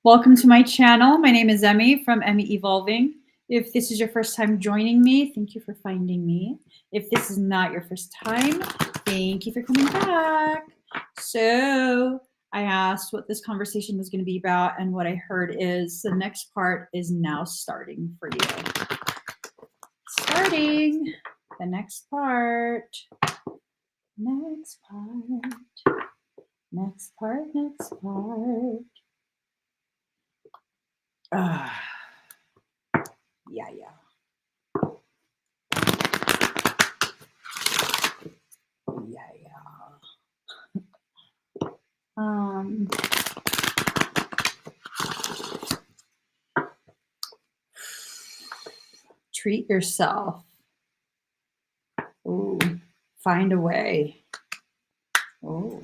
Welcome to my channel. My name is Emmy from Emmy Evolving. If this is your first time joining me, thank you for finding me. If this is not your first time, thank you for coming back. So I asked what this conversation was going to be about, and what I heard is the next part is now starting for you. Starting the next part. Next part. Next part. Next part. Yeah. Treat yourself. Ooh, find a way. Oh,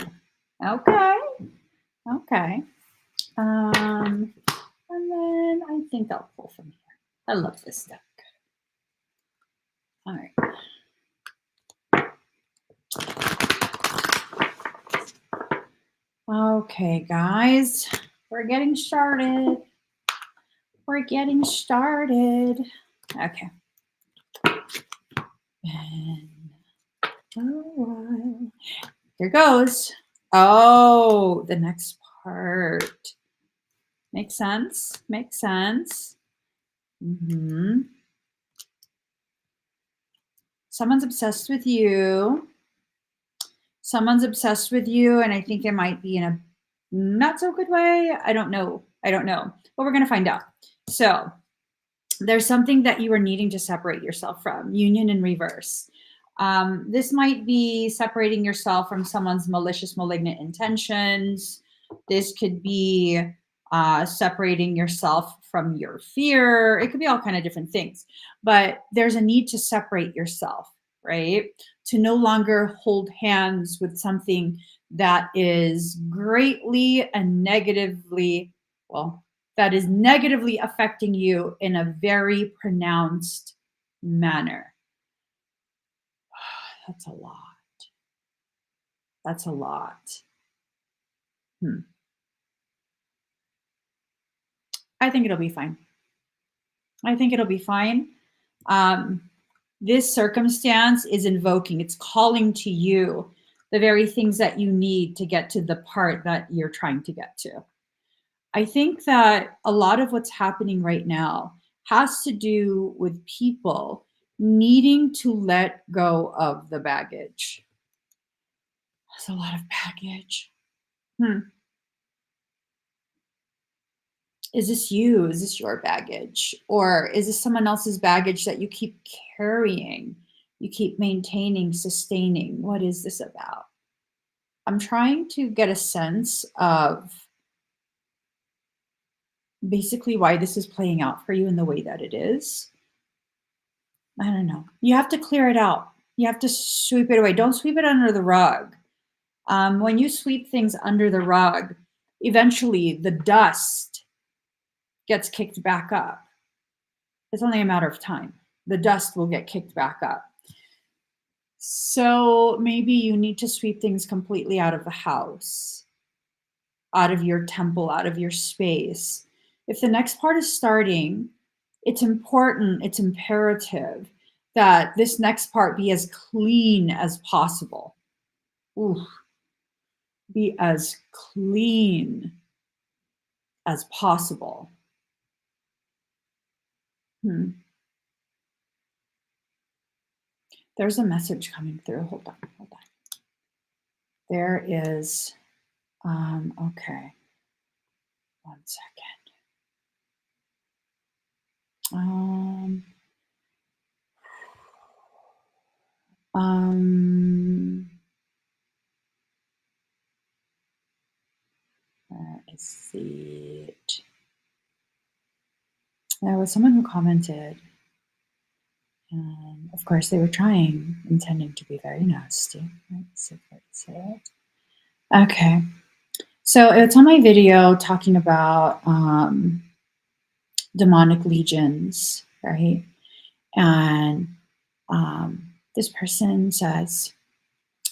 okay. And then I think I'll pull from here. I love this deck. All right. Okay, guys, we're getting started. Okay. And here goes. Oh, the next part. Makes sense. Someone's obsessed with you. And I think it might be in a not so good way. I don't know. But we're going to find out. So there's something that you are needing to separate yourself from. Union in reverse. This might be separating yourself from someone's malicious, malignant intentions. This could be separating yourself from your fear. It could be all kind of different things. But there's a need to separate yourself, right? To no longer hold hands with something that is greatly and negatively, that is negatively affecting you in a very pronounced manner. That's a lot. I think it'll be fine. This circumstance is invoking, it's calling to you the very things that you need to get to the part that you're trying to get to. I think that a lot of what's happening right now has to do with people needing to let go of the baggage. That's a lot of baggage. Is this you? Is this your baggage? Or is this someone else's baggage that you keep carrying? You keep maintaining, sustaining? What is this about? I'm trying to get a sense of basically why this is playing out for you in the way that it is. I don't know. You have to clear it out. You have to sweep it away. Don't sweep it under the rug. When you sweep things under the rug, eventually the dust gets kicked back up. It's only a matter of time. The dust will get kicked back up. So maybe you need to sweep things completely out of the house, out of your temple, out of your space. If the next part is starting, it's important, it's imperative that this next part be as clean as possible. Be as clean as possible. There's a message coming through. Hold on. There is, okay. 1 second. Where is it? There was someone who commented, and of course they were intending to be very nasty. Let's see it. Okay, so it's on my video talking about demonic legions, right? And this person says,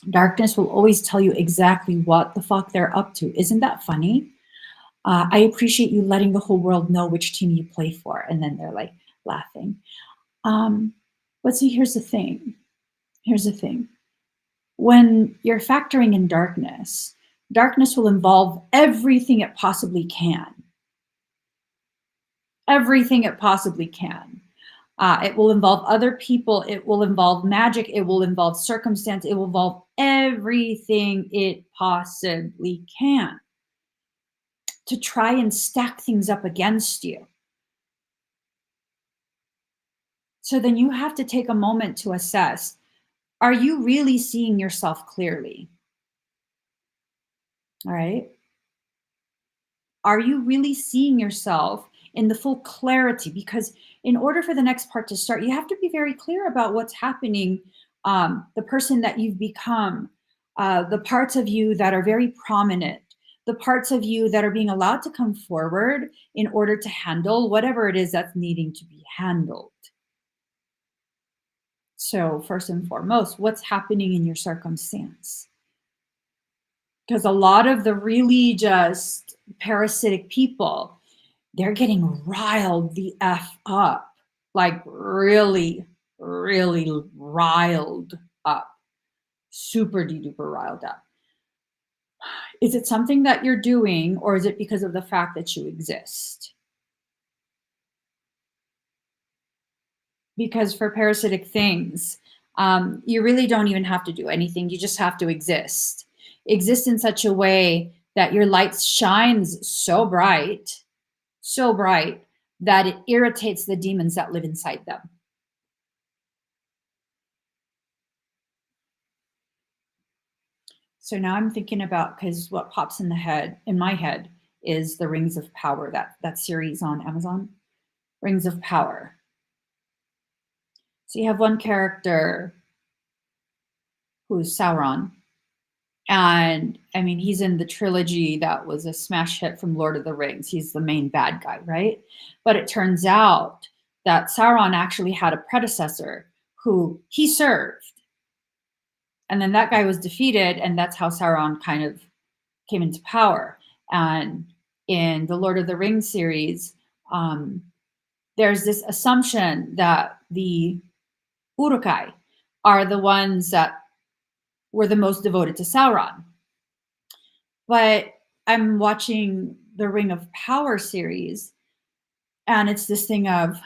darkness will always tell you exactly what the fuck they're up to. Isn't that funny? I appreciate you letting the whole world know which team you play for. And then they're like laughing. But see, here's the thing. Here's the thing. When you're factoring in darkness, darkness will involve everything it possibly can. Everything it possibly can. It will involve other people. It will involve magic. It will involve circumstance. It will involve everything it possibly can to try and stack things up against you. So then you have to take a moment to assess, are you really seeing yourself clearly? All right. Are you really seeing yourself in the full clarity? Because in order for the next part to start, you have to be very clear about what's happening, the person that you've become, the parts of you that are very prominent, the parts of you that are being allowed to come forward in order to handle whatever it is that's needing to be handled. So, first and foremost, what's happening in your circumstance? Because a lot of the really just parasitic people, they're getting riled the F up, like really, really riled up, super duper riled up. Is it something that you're doing, or is it because of the fact that you exist? Because for parasitic things, you really don't even have to do anything. You just have to exist. Exist in such a way that your light shines so bright that it irritates the demons that live inside them. So now I'm thinking about, because what pops in my head is the Rings of Power, that series on Amazon, Rings of Power. So you have one character who's Sauron. And I mean, he's in the trilogy that was a smash hit from Lord of the Rings. He's the main bad guy, right? But it turns out that Sauron actually had a predecessor who he served. And then that guy was defeated, and that's how Sauron kind of came into power. And in the Lord of the Rings series, there's this assumption that the Uruk-hai are the ones that were the most devoted to Sauron. But I'm watching the Ring of Power series, and it's this thing of,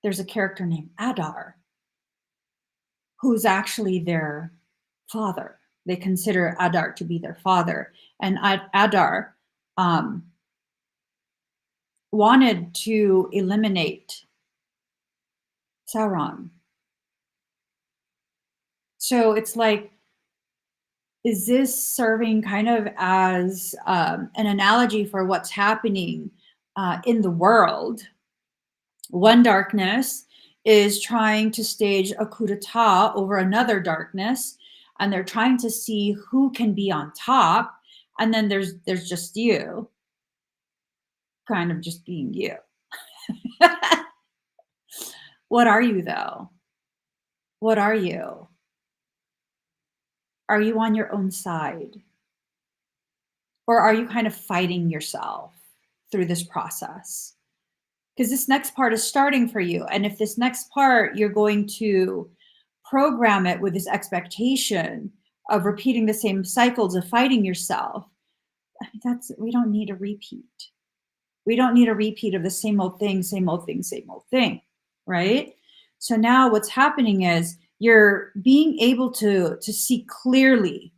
there's a character named Adar who's actually their father. They consider Adar to be their father. And Adar wanted to eliminate Sauron. So it's like, is this serving kind of as an analogy for what's happening in the world? One darkness is trying to stage a coup d'etat over another darkness, and they're trying to see who can be on top. And then there's just you, kind of just being you. What are you, though? What are you? Are you on your own side? Or are you kind of fighting yourself through this process? Because this next part is starting for you. And if this next part, you're going to program it with this expectation of repeating the same cycles of fighting yourself, we don't need a repeat. We don't need a repeat of the same old thing, same old thing, same old thing, right? So now what's happening is you're being able to see clearly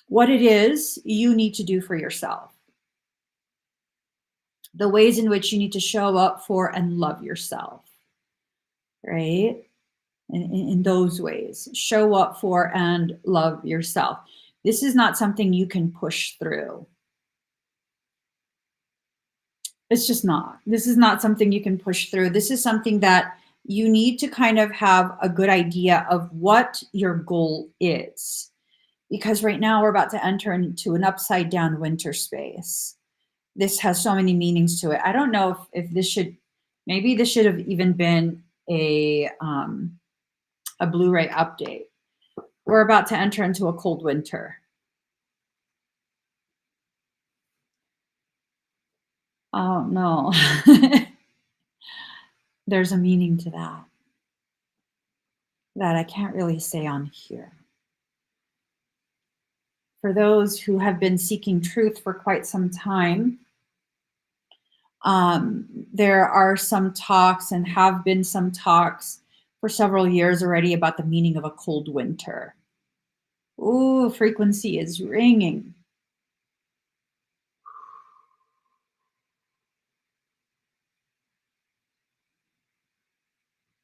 what it is you need to do for yourself, the ways in which you need to show up for and love yourself, right? In those ways, show up for and love yourself. This is not something you can push through. It's just not. This is not something you can push through. This is something that you need to kind of have a good idea of what your goal is. Because right now we're about to enter into an upside down winter space. This has so many meanings to it. I don't know if this should, maybe this should have even been a Blu-ray update. We're about to enter into a cold winter. Oh, no. There's a meaning to that I can't really say on here. For those who have been seeking truth for quite some time, there are some talks and have been some talks for several years already about the meaning of a cold winter. Ooh, frequency is ringing.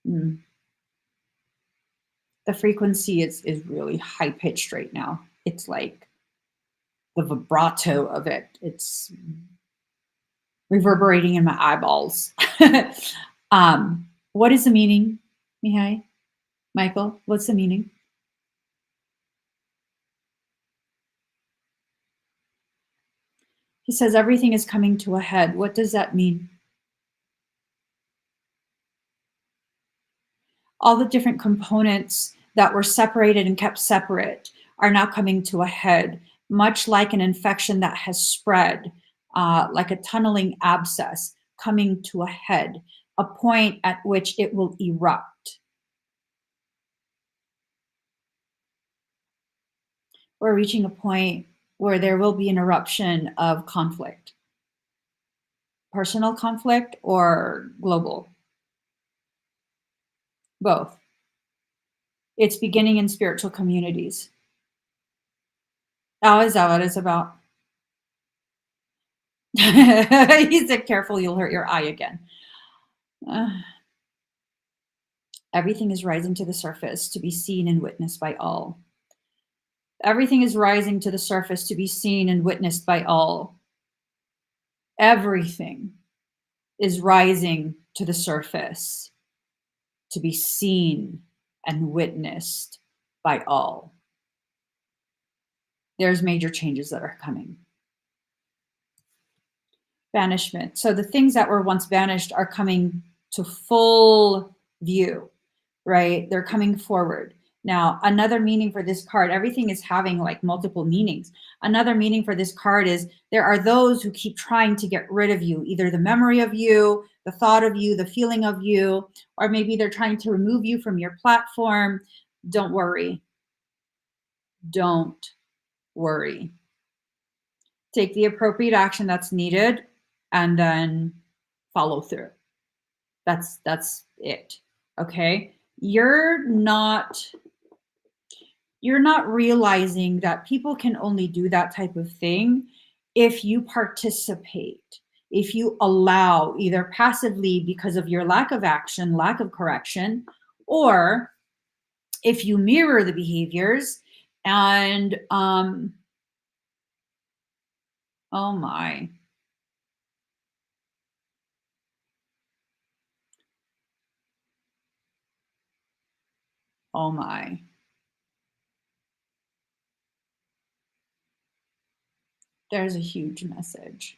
Mm. The frequency is really high pitched right now. It's like the vibrato of it. It's reverberating in my eyeballs. What is the meaning, Mihai? Michael, what's the meaning? He says everything is coming to a head. What does that mean? All the different components that were separated and kept separate are now coming to a head, much like an infection that has spread, like a tunneling abscess coming to a head, a point at which it will erupt. We're reaching a point where there will be an eruption of conflict, personal conflict or global, both. It's beginning in spiritual communities. Oh, is that what it's about? He said, careful, you'll hurt your eye again. Uh, everything is rising to the surface to be seen and witnessed by all. Everything is rising to the surface to be seen and witnessed by all. Everything is rising to the surface to be seen and witnessed by all. There's major changes that are coming. Banishment. So the things that were once banished are coming to full view, right? They're coming forward. Now, another meaning for this card, everything is having like multiple meanings. Another meaning for this card is there are those who keep trying to get rid of you, either the memory of you, the thought of you, the feeling of you, or maybe they're trying to remove you from your platform. Don't worry. Don't worry. Take the appropriate action that's needed and then follow through. That's it. Okay? You're not realizing that people can only do that type of thing if you participate, if you allow, either passively because of your lack of action, lack of correction, or if you mirror the behaviors and oh my. Oh my. There's a huge message.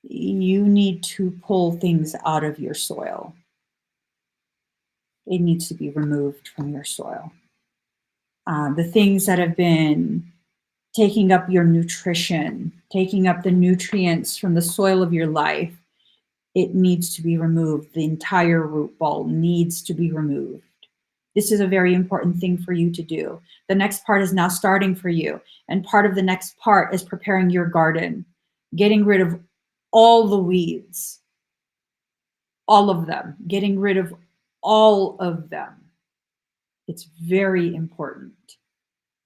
You need to pull things out of your soil. It needs to be removed from your soil. The things that have been taking up your nutrition, taking up the nutrients from the soil of your life, it needs to be removed. The entire root ball needs to be removed. This is a very important thing for you to do. The next part is now starting for you. And part of the next part is preparing your garden, getting rid of all the weeds, all of them, getting rid of all of them. It's very important.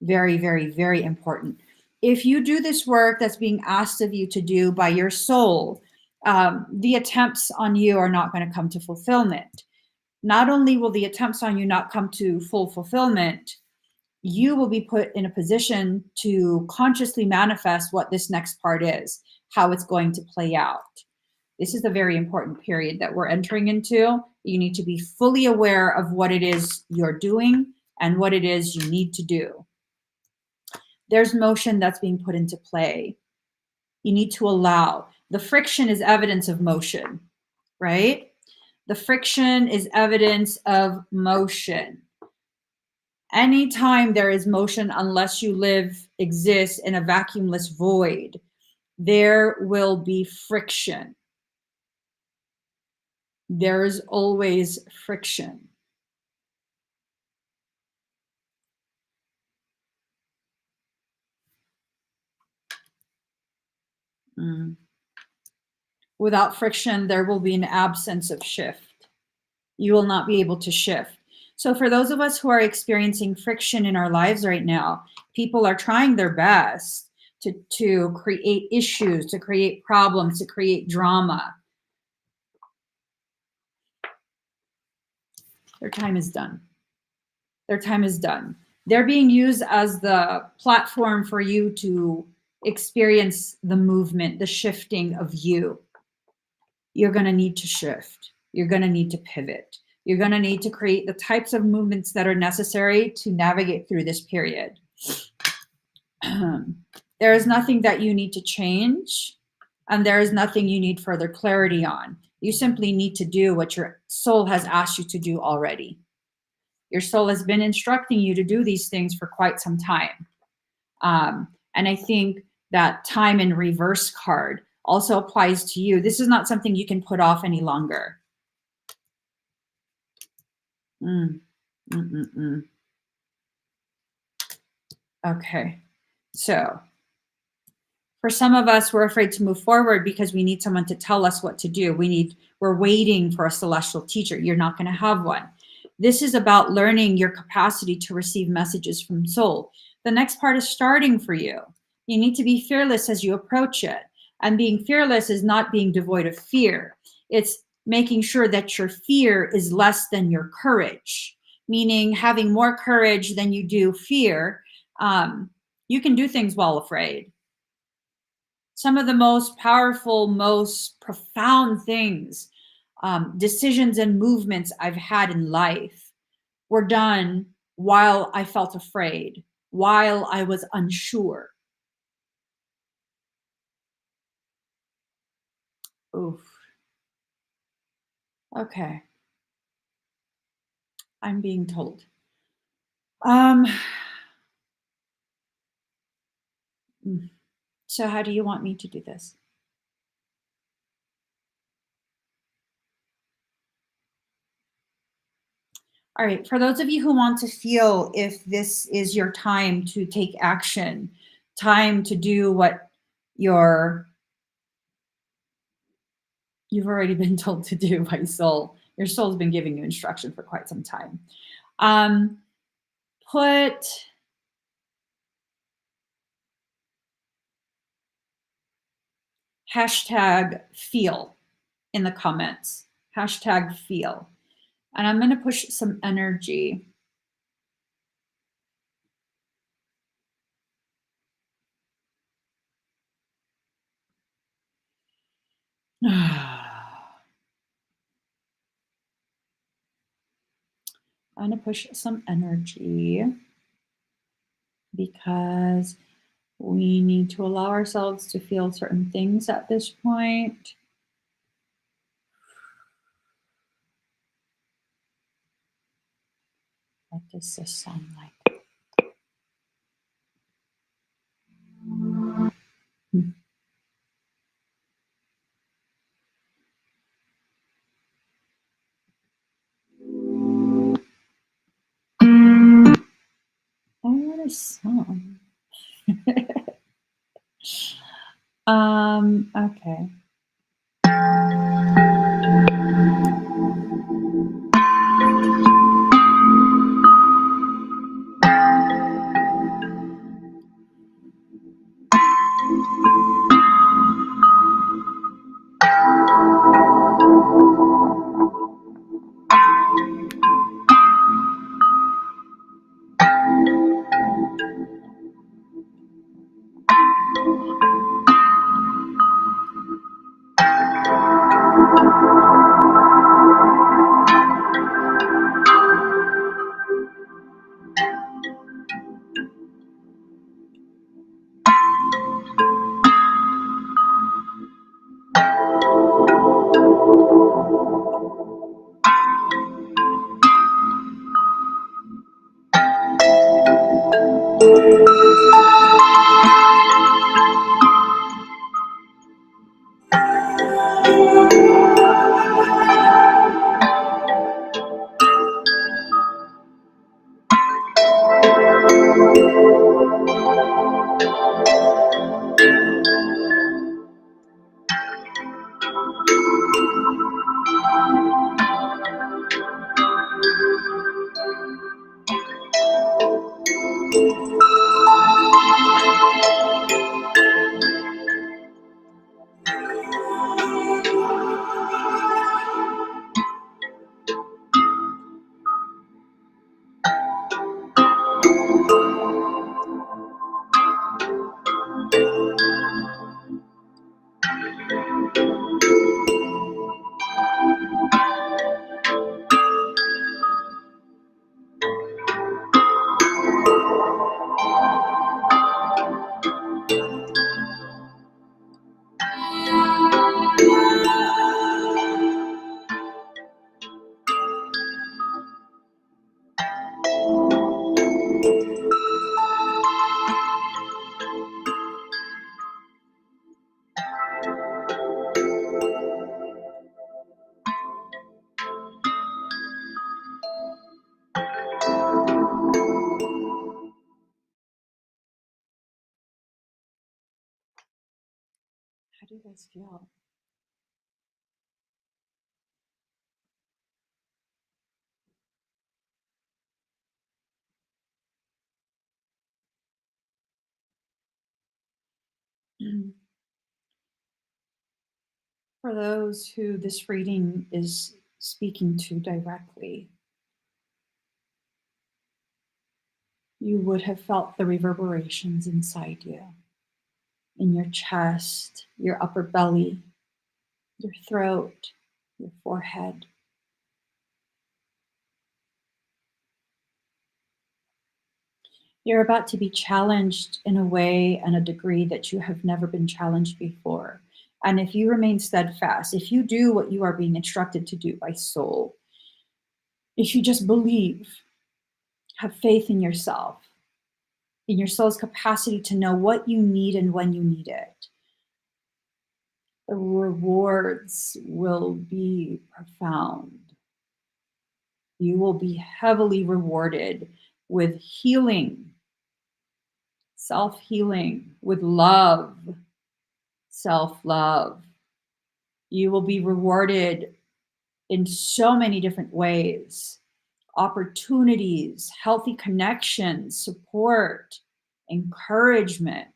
Very, very, very important. If you do this work that's being asked of you to do by your soul, the attempts on you are not going to come to fulfillment. Not only will the attempts on you not come to full fulfillment, you will be put in a position to consciously manifest what this next part is, how it's going to play out. This is a very important period that we're entering into. You need to be fully aware of what it is you're doing and what it is you need to do. There's motion that's being put into play. You need to allow. The friction is evidence of motion, right? The friction is evidence of motion. Anytime there is motion, unless you exist in a vacuumless void, there will be friction. There is always friction. Without friction, there will be an absence of shift. You will not be able to shift. So for those of us who are experiencing friction in our lives right now, people are trying their best to create issues, to create problems, to create drama. Their time is done. Their time is done. They're being used as the platform for you to experience the movement, the shifting of you. You're going to need to shift. You're going to need to pivot. You're going to need to create the types of movements that are necessary to navigate through this period. There is nothing that you need to change, and there is nothing you need further clarity on. You simply need to do what your soul has asked you to do already. Your soul has been instructing you to do these things for quite some time. And I think that time in reverse card also applies to you. This is not something you can put off any longer. Okay, so for some of us, we're afraid to move forward because we need someone to tell us what to do. We're waiting for a celestial teacher. You're not going to have one. This is about learning your capacity to receive messages from soul. The next part is starting for you. You need to be fearless as you approach it. And being fearless is not being devoid of fear. It's making sure that your fear is less than your courage, meaning having more courage than you do fear. You can do things while afraid. Some of the most powerful, most profound things, decisions and movements I've had in life were done while I felt afraid, while I was unsure. Oof. Okay. I'm being told. So how do you want me to do this? All right, for those of you who want to feel if this is your time to take action, time to do what you've already been told to do by soul. Your soul's been giving you instruction for quite some time. Put hashtag feel in the comments. Hashtag feel. And I'm going to push some energy. I'm going to push some energy because we need to allow ourselves to feel certain things at this point. What does this sound like? I want a song. Okay. How do you guys feel? For those who this reading is speaking to directly, you would have felt the reverberations inside you, in your chest, your upper belly, your throat, your forehead. You're about to be challenged in a way and a degree that you have never been challenged before. And if you remain steadfast, if you do what you are being instructed to do by soul, if you just believe, have faith in yourself, in your soul's capacity to know what you need and when you need it, the rewards will be profound. You will be heavily rewarded with healing, self-healing, with love, self-love. You will be rewarded in so many different ways: opportunities, healthy connections, support, encouragement.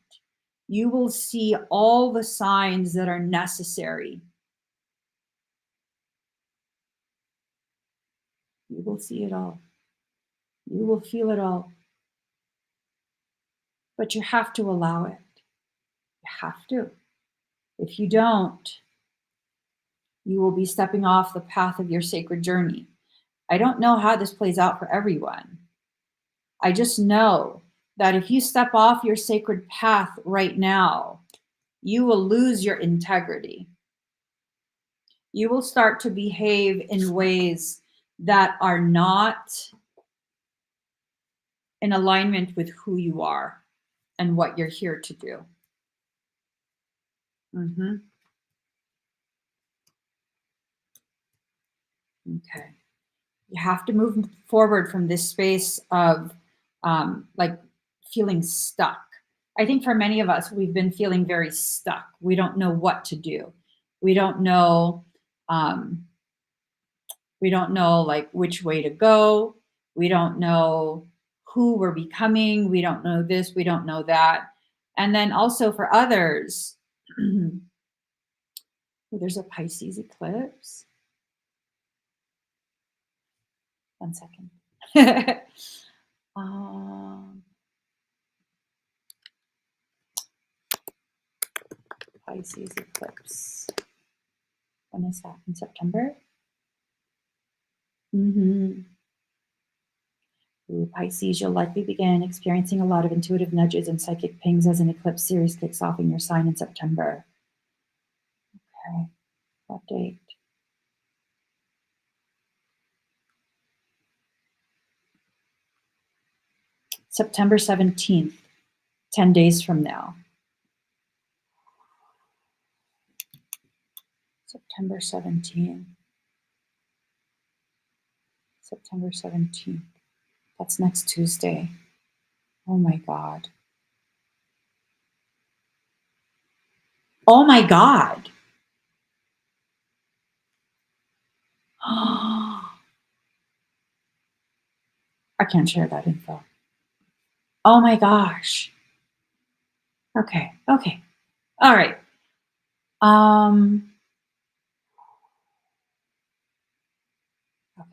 You will see all the signs that are necessary. You will see it all. You will feel it all. But you have to allow it. You have to. If you don't, you will be stepping off the path of your sacred journey. I don't know how this plays out for everyone. I just know that if you step off your sacred path right now, you will lose your integrity. You will start to behave in ways that are not in alignment with who you are and what you're here to do. Okay. You have to move forward from this space of like feeling stuck. I think for many of us, we've been feeling very stuck. We don't know what to do. We don't know like which way to go. We don't know who we're becoming. We don't know this. We don't know that. And then also for others, there's a Pisces eclipse. 1 second. Pisces eclipse. When is that? In September? Ooh, Pisces, you'll likely begin experiencing a lot of intuitive nudges and psychic pings as an eclipse series kicks off in your sign in September. Okay, what date? September 17th, 10 days from now. September 17th. September 17th. That's next Tuesday. Oh my God. Oh my God. I can't share that info. Oh my gosh. Okay. Okay. All right. Okay.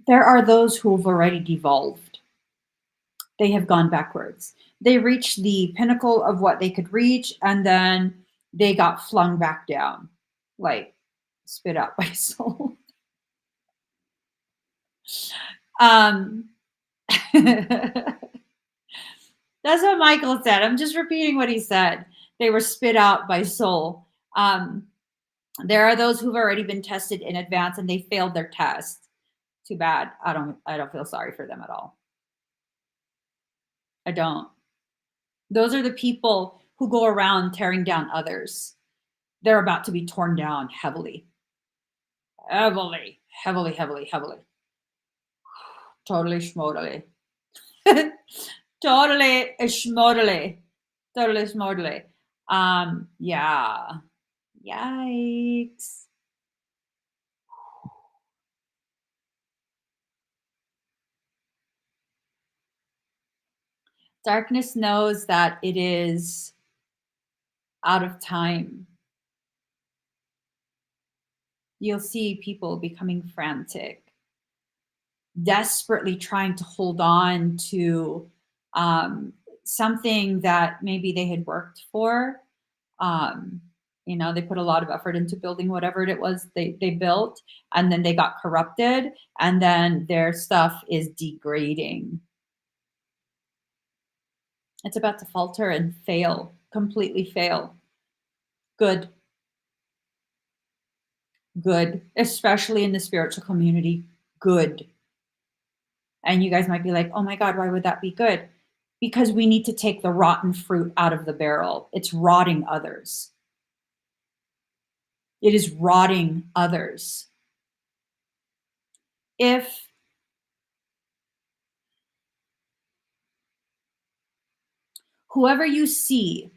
There are those who have already devolved. They have gone backwards. They reached the pinnacle of what they could reach, and then they got flung back down, like spit out by soul. That's what Michael said. I'm just repeating what he said. They were spit out by soul. There are those who've already been tested in advance and they failed their test. Too bad. I don't feel sorry for them at all. I don't. Those are the people who go around tearing down others. They're about to be torn down heavily. Heavily, heavily, heavily, heavily. Totally schmotally. Totally schmodally. Totally schmodally. Yeah. Yikes. Darkness knows that it is out of time. You'll see people becoming frantic, desperately trying to hold on to um, something that maybe they had worked for. Um, they put a lot of effort into building whatever it was they built, and then they got corrupted, and then their stuff is degrading. It's about to falter and fail, completely fail. Good, good, especially in the spiritual community. Good. And you guys might be like, oh my God, why would that be good? Because we need to take the rotten fruit out of the barrel. It's rotting others. It is rotting others. If whoever you see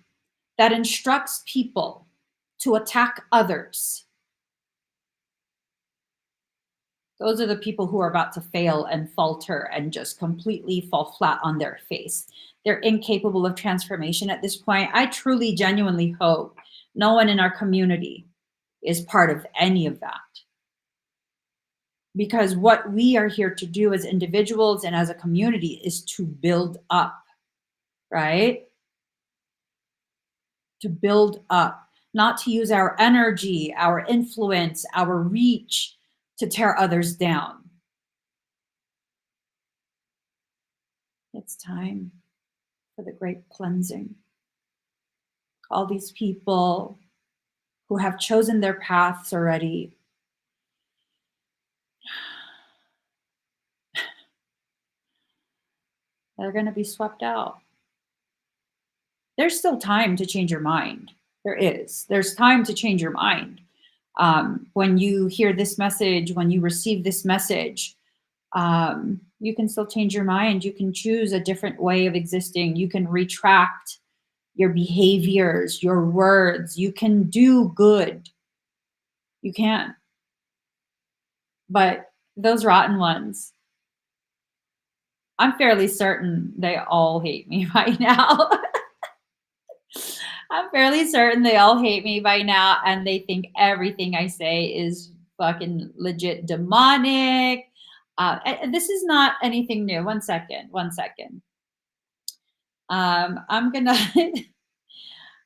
that instructs people to attack others, those are the people who are about to fail and falter and just completely fall flat on their face. They're incapable of transformation at this point. I truly, genuinely hope no one in our community is part of any of that. Because what we are here to do as individuals and as a community is to build up, right? To build up, not to use our energy, our influence, our reach to tear others down. It's time for the great cleansing. All these people who have chosen their paths already, they're going to be swept out. There's still time to change your mind. There is. There's time to change your mind. When you hear this message, when you receive this message, you can still change your mind. You can choose a different way of existing. You can retract your behaviors, your words. You can do good. You can. But those rotten ones, I'm fairly certain they all hate me right now. I'm fairly certain they all hate me by now, and they think everything I say is fucking legit demonic. And this is not anything new. One second. I'm gonna.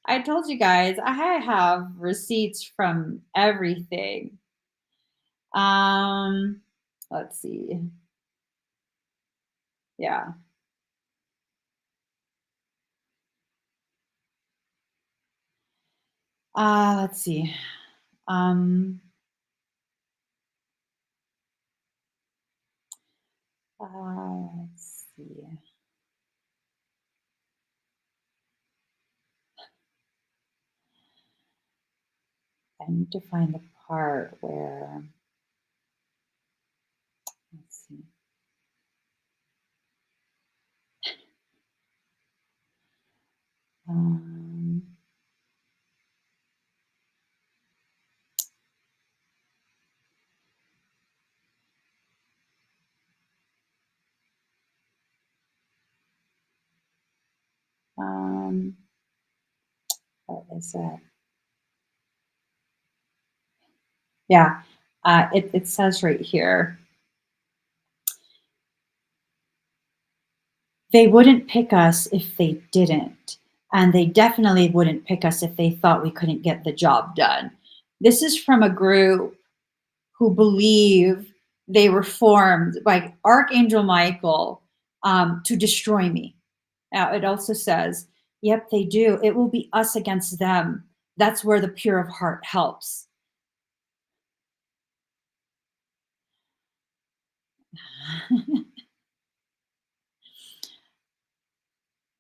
I told you guys I have receipts from everything. Let's see. Yeah. Let's see. Let's see. I need to find the part where, let's see. Um, what is it? Yeah, it says right here, they wouldn't pick us if they didn't. And they definitely wouldn't pick us if they thought we couldn't get the job done. This is from a group who believe they were formed by Archangel Michael to destroy me. Now, it also says, yep, they do. It will be us against them. That's where the pure of heart helps.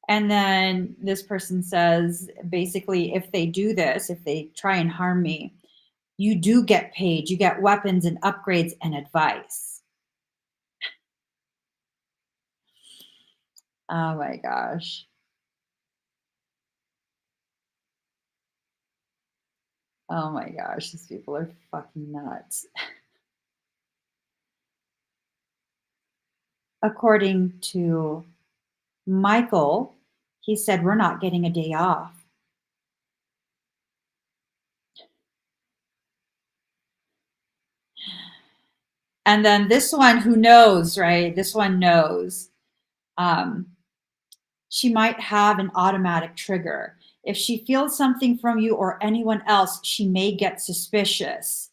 And then this person says, basically, if they do this, if they try and harm me, you do get paid. You get weapons and upgrades and advice. Oh my gosh. Oh my gosh, these people are fucking nuts. According to Michael, he said, we're not getting a day off. And then this one, who knows, right? This one knows. Um, she might have an automatic trigger. If she feels something from you or anyone else, she may get suspicious.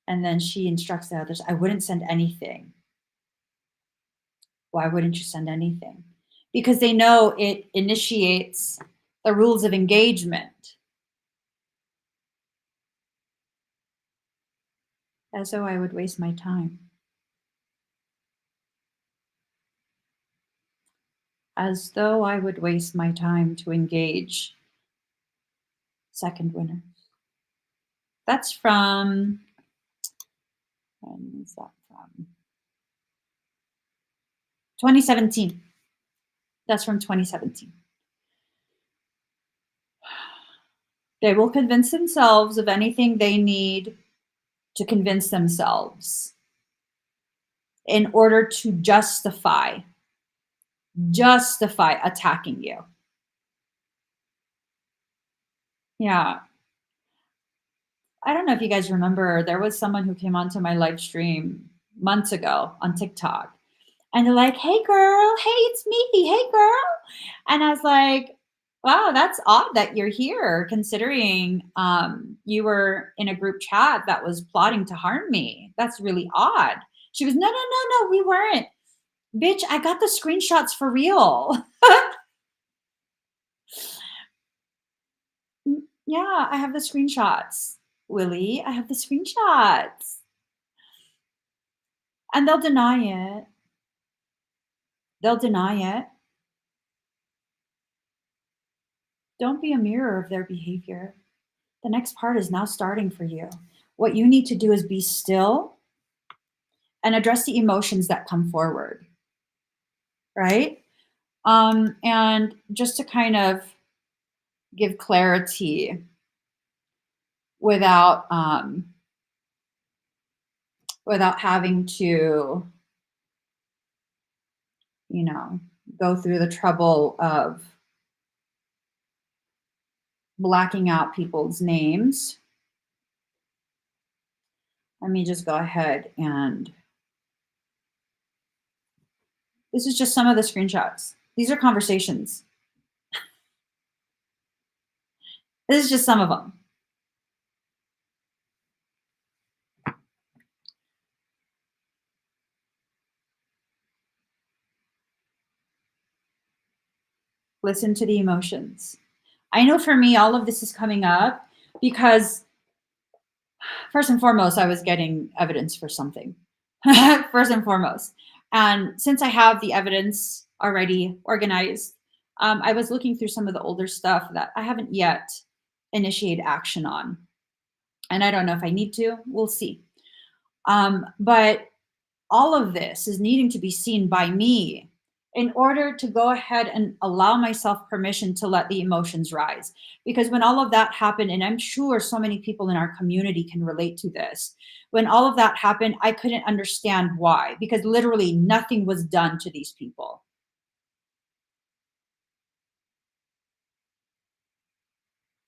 And then she instructs the others, I wouldn't send anything. Why wouldn't you send anything? Because they know it initiates the rules of engagement. As though I would waste my time. As though I would waste my time to engage. Second winner. That's from, when is that from? 2017. That's from 2017. They will convince themselves of anything they need to convince themselves in order to justify attacking you. Yeah. I don't know if you guys remember, there was someone who came onto my live stream months ago on TikTok. And they're like, hey, girl. Hey, it's me. Hey, girl. And I was like, wow, that's odd that you're here, considering you were in a group chat that was plotting to harm me. That's really odd. She goes, no, we weren't. Bitch, I got the screenshots for real. Yeah, I have the screenshots. Willie, I have the screenshots. And they'll deny it. They'll deny it. Don't be a mirror of their behavior. The next part is now starting for you. What you need to do is be still and address the emotions that come forward, right? And just to kind of give clarity without without having to, you know, go through the trouble of blacking out people's names. Let me just go ahead and this is just some of the screenshots. These are conversations. This is just some of them. Listen to the emotions. I know for me, all of this is coming up because first and foremost, I was getting evidence for something. First and foremost. And since I have the evidence already organized, I was looking through some of the older stuff that I haven't yet initiated action on. And I don't know if I need to. We'll see. But all of this is needing to be seen by me in order to go ahead and allow myself permission to let the emotions rise. Because when all of that happened, and I'm sure so many people in our community can relate to this, when all of that happened, I couldn't understand why, because literally nothing was done to these people.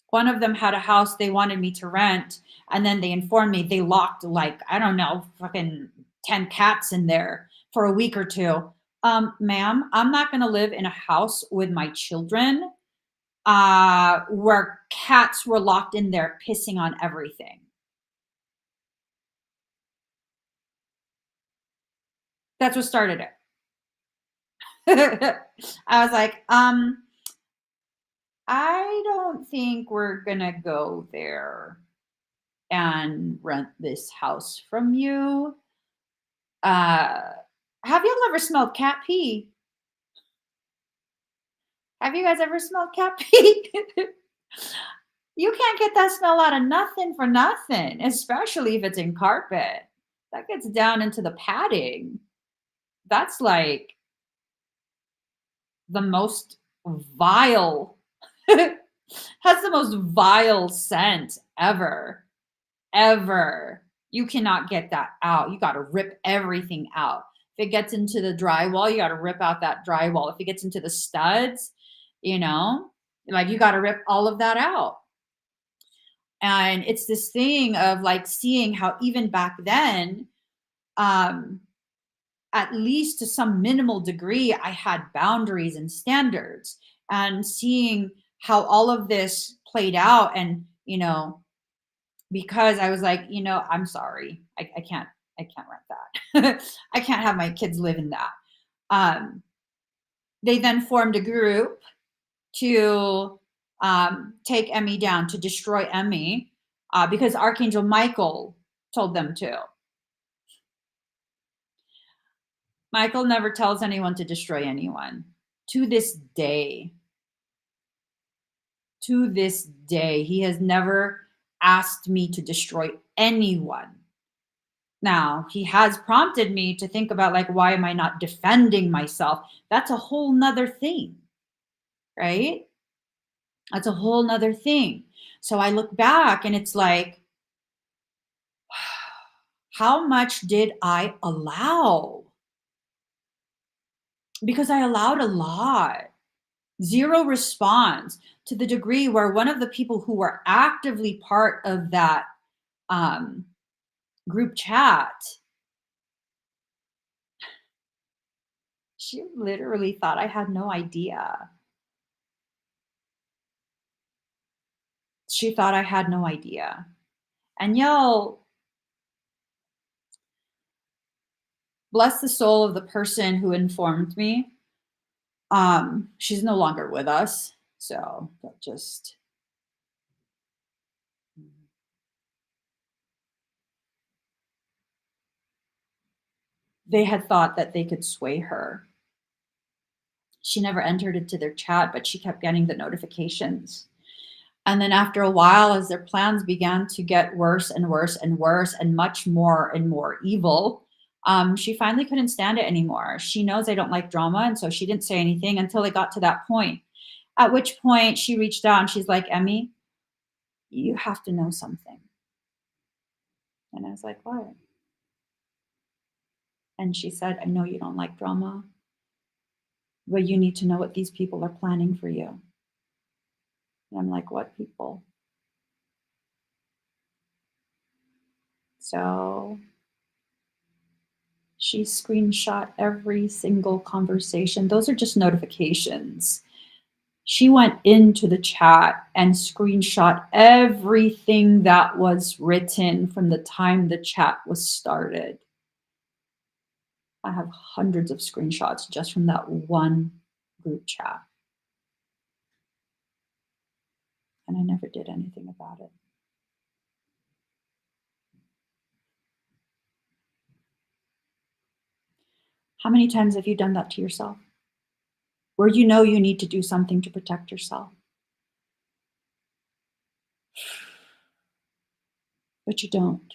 One of them had a house they wanted me to rent, and then they informed me they locked, like, I don't know, fucking 10 cats in there for a week or two. Ma'am, I'm not going to live in a house with my children where cats were locked in there pissing on everything. That's what started it. I was like, I don't think we're going to go there and rent this house from you. Have y'all ever smelled cat pee? Have you guys ever smelled cat pee? You can't get that smell out of nothing for nothing, especially if it's in carpet. That gets down into the padding. That's like the most vile, has the most vile scent ever, ever. You cannot get that out. You got to rip everything out. If it gets into the drywall, you got to rip out that drywall. If it gets into the studs, you know, like you got to rip all of that out. And it's this thing of like seeing how even back then, um, at least to some minimal degree, I had boundaries and standards, and seeing how all of this played out. And, you know, because I was like, you know, I'm sorry, I can't rent that. I can't have my kids live in that. Um, they then formed a group to take Emmy down, to destroy Emmy, because Archangel Michael told them to. Michael never tells anyone to destroy anyone. To this day, he has never asked me to destroy anyone. Now, he has prompted me to think about, like, why am I not defending myself? That's a whole nother thing, right? That's a whole nother thing. So I look back and it's like, how much did I allow? Because I allowed a lot. Zero response, to the degree where one of the people who were actively part of that um, group chat, she literally thought I had no idea. She thought I had no idea. And yo, bless the soul of the person who informed me. She's no longer with us. So just, they had thought that they could sway her. She never entered into their chat, but she kept getting the notifications. And then after a while, as their plans began to get worse and worse and worse and much more and more evil, she finally couldn't stand it anymore. She knows I don't like drama, and so she didn't say anything until it got to that point. At which point she reached out and she's like, Emmy, you have to know something. And I was like, what? And she said, I know you don't like drama, but you need to know what these people are planning for you. And I'm like, what people? So she screenshot every single conversation. Those are just notifications. She went into the chat and screenshot everything that was written from the time the chat was started. I have hundreds of screenshots just from that one group chat. And I never did anything about it. How many times have you done that to yourself? Where you know you need to do something to protect yourself, but you don't.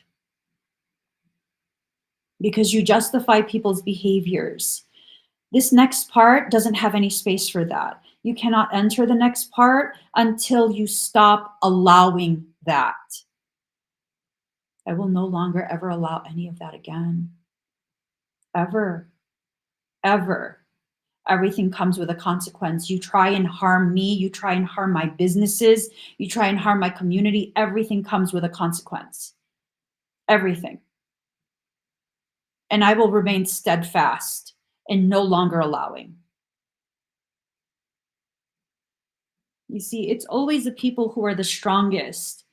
Because you justify people's behaviors. This next part doesn't have any space for that. You cannot enter the next part until you stop allowing that. I will no longer ever allow any of that again. Ever. Ever. Everything comes with a consequence. You try and harm me, you try and harm my businesses, you try and harm my community, everything comes with a consequence. Everything. And I will remain steadfast in no longer allowing. You see, it's always the people who are the strongest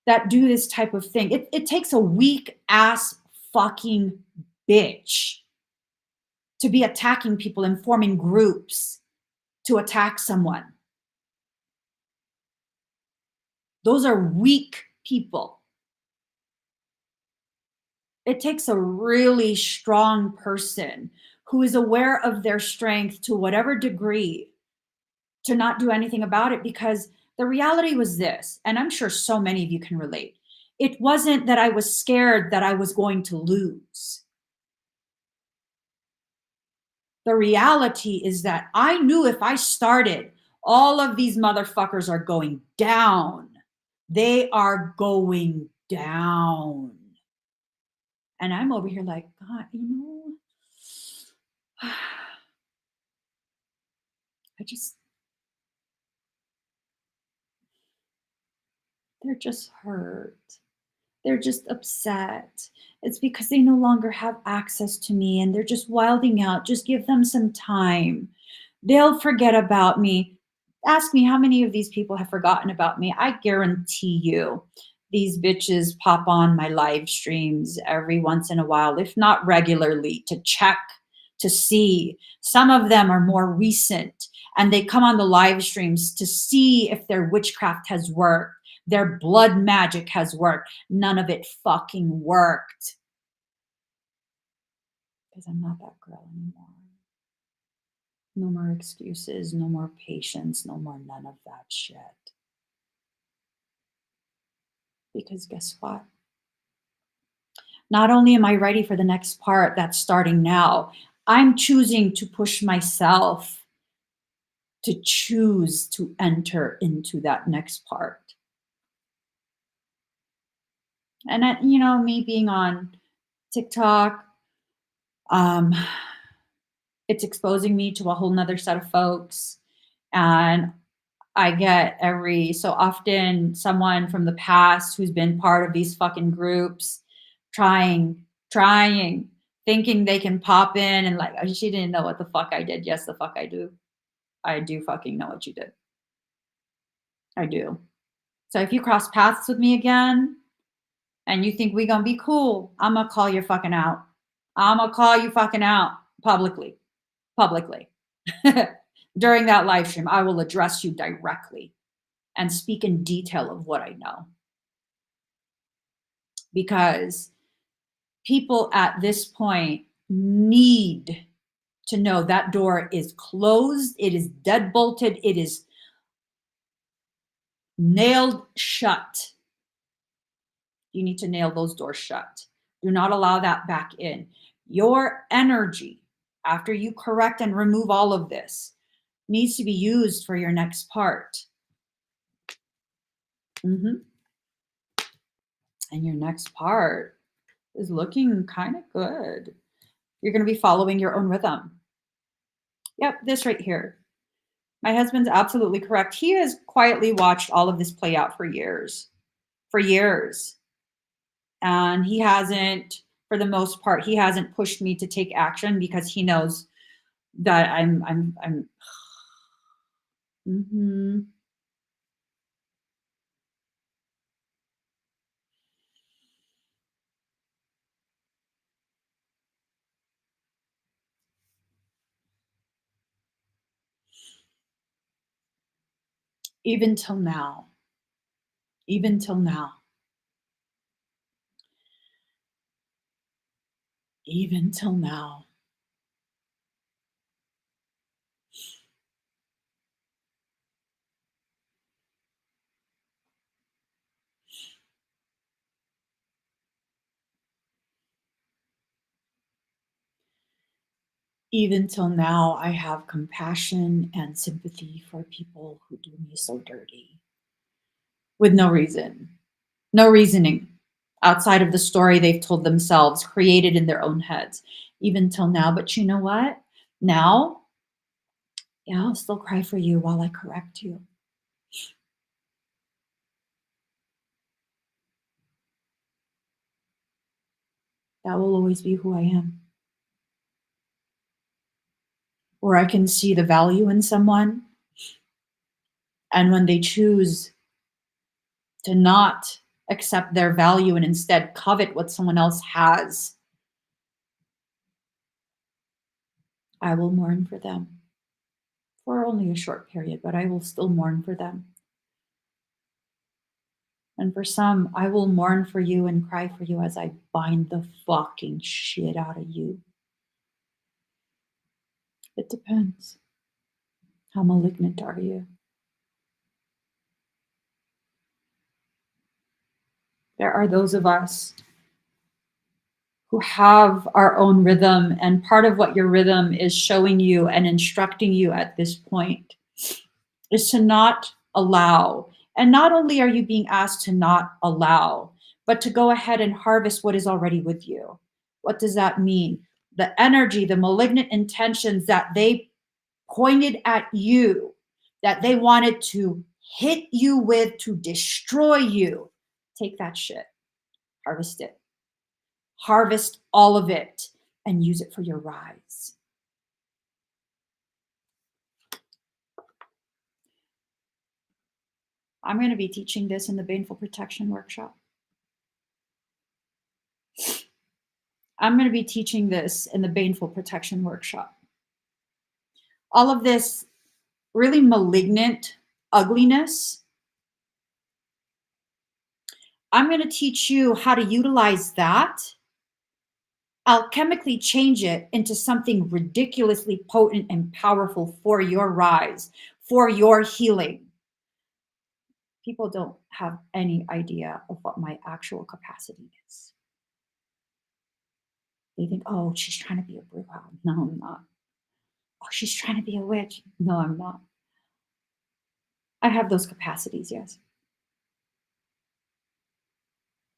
that do this type of thing. It takes a weak ass fucking bitch to be attacking people and forming groups to attack someone. Those are weak people. It takes a really strong person who is aware of their strength to whatever degree to not do anything about it, because the reality was this, and I'm sure so many of you can relate. It wasn't that I was scared that I was going to lose. The reality is that I knew if I started, all of these motherfuckers are going down. They are going down. And I'm over here like, God, I just, they're just hurt. They're just upset. It's because they no longer have access to me and they're just wilding out. Just give them some time. They'll forget about me. Ask me how many of these people have forgotten about me. I guarantee you these bitches pop on my live streams every once in a while, if not regularly, to check, to see. Some of them are more recent and they come on the live streams to see if their witchcraft has worked, their blood magic has worked. None of it fucking worked. Because I'm not that girl anymore. No more excuses, no more patience, no more none of that shit. Because guess what? Not only am I ready for the next part that's starting now, I'm choosing to push myself to choose to enter into that next part. And me being on TikTok, it's exposing me to a whole nother set of folks. And I get every so often someone from the past who's been part of these fucking groups trying, thinking they can pop in and like, she didn't know what the fuck I did. Yes, the fuck I do. I do fucking know what you did. I do. So if you cross paths with me again and you think we gonna be cool, I'm gonna call you fucking out. I'm gonna call you fucking out publicly. During that live stream, I will address you directly and speak in detail of what I know. Because people at this point need to know that door is closed, it is deadbolted, it is nailed shut. You need to nail those doors shut. Do not allow that back in. Your energy, after you correct and remove all of this, needs to be used for your next part. And your next part is looking kind of good. You're going to be following your own rhythm. Yep, this right here. My husband's absolutely correct. He has quietly watched all of this play out for years. And he hasn't, for the most part, he hasn't pushed me to take action because he knows that I'm even till now, even till now, even till now. Even till now, I have compassion and sympathy for people who do me so dirty with no reason, no reasoning outside of the story they've told themselves, created in their own heads, even till now. But you know what? Now, yeah, I'll still cry for you while I correct you. That will always be who I am. Or I can see the value in someone, and when they choose to not accept their value and instead covet what someone else has, I will mourn for them for only a short period, but I will still mourn for them. And for some, I will mourn for you and cry for you as I bind the fucking shit out of you. It depends. How malignant are you? There are those of us who have our own rhythm. And part of what your rhythm is showing you and instructing you at this point is to not allow. And not only are you being asked to not allow, but to go ahead and harvest what is already with you. What does that mean? The energy, the malignant intentions that they pointed at you, that they wanted to hit you with, to destroy you. Take that shit, harvest it. Harvest all of it and use it for your rise. I'm going to be teaching this in the Baneful Protection workshop. I'm going to be teaching this in the Baneful Protection workshop. All of this really malignant ugliness, I'm going to teach you how to utilize that, alchemically change it into something ridiculously potent and powerful for your rise, for your healing. People don't have any idea of what my actual capacity is. They think, oh, she's trying to be a bruja. No, I'm not. Oh, she's trying to be a witch. No, I'm not. I have those capacities, yes.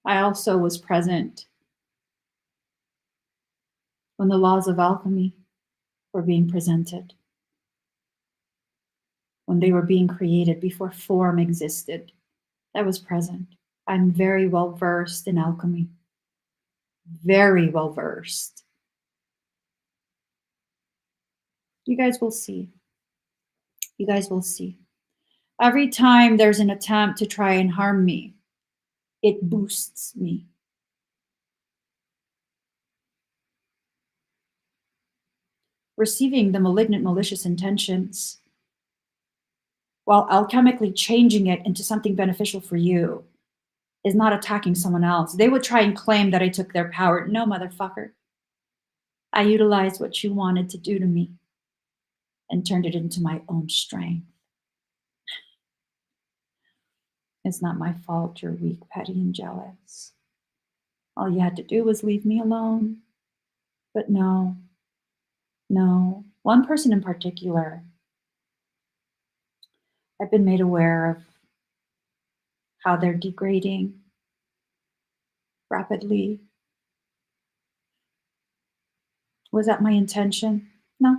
I also was present when the laws of alchemy were being presented, when they were being created before form existed. I was present. I'm very well versed in alchemy. Very well versed. You guys will see. You guys will see. Every time there's an attempt to try and harm me, it boosts me. Receiving the malignant, malicious intentions while alchemically changing it into something beneficial for you is not attacking someone else. They would try and claim that I took their power. No, motherfucker. I utilized what you wanted to do to me and turned it into my own strength. It's not my fault you're weak, petty, and jealous. All you had to do was leave me alone. But no. One person in particular, I've been made aware of how they're degrading rapidly. Was that my intention? No.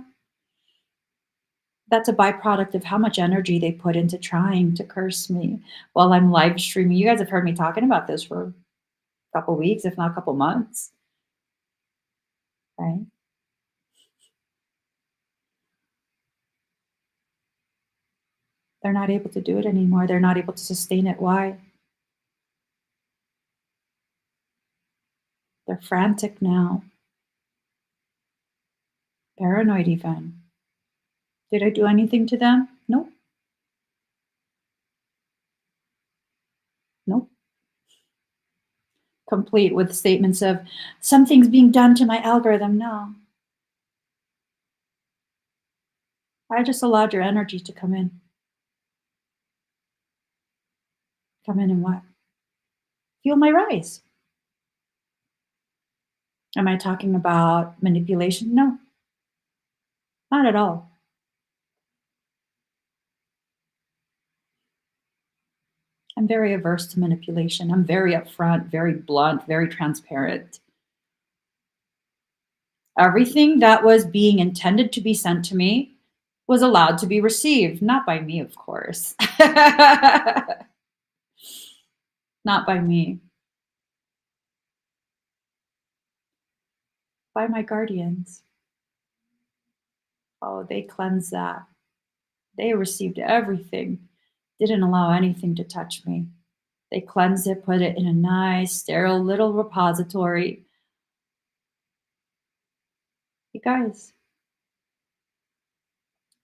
That's a byproduct of how much energy they put into trying to curse me while I'm live streaming. You guys have heard me talking about this for a couple weeks, if not a couple months. Right? They're not able to do it anymore. They're not able to sustain it. Why? They're frantic now. Paranoid even. Did I do anything to them? Nope. Nope. Complete with statements of something's being done to my algorithm. No. I just allowed your energy to come in. Come in and what? Feel my rise. Am I talking about manipulation? No. Not at all. I'm very averse to manipulation. I'm very upfront, very blunt, very transparent. Everything that was being intended to be sent to me was allowed to be received. Not by me, of course. Not by me. By my guardians. Oh, they cleansed that. They received everything. Didn't allow anything to touch me. They cleansed it, put it in a nice, sterile little repository. You guys,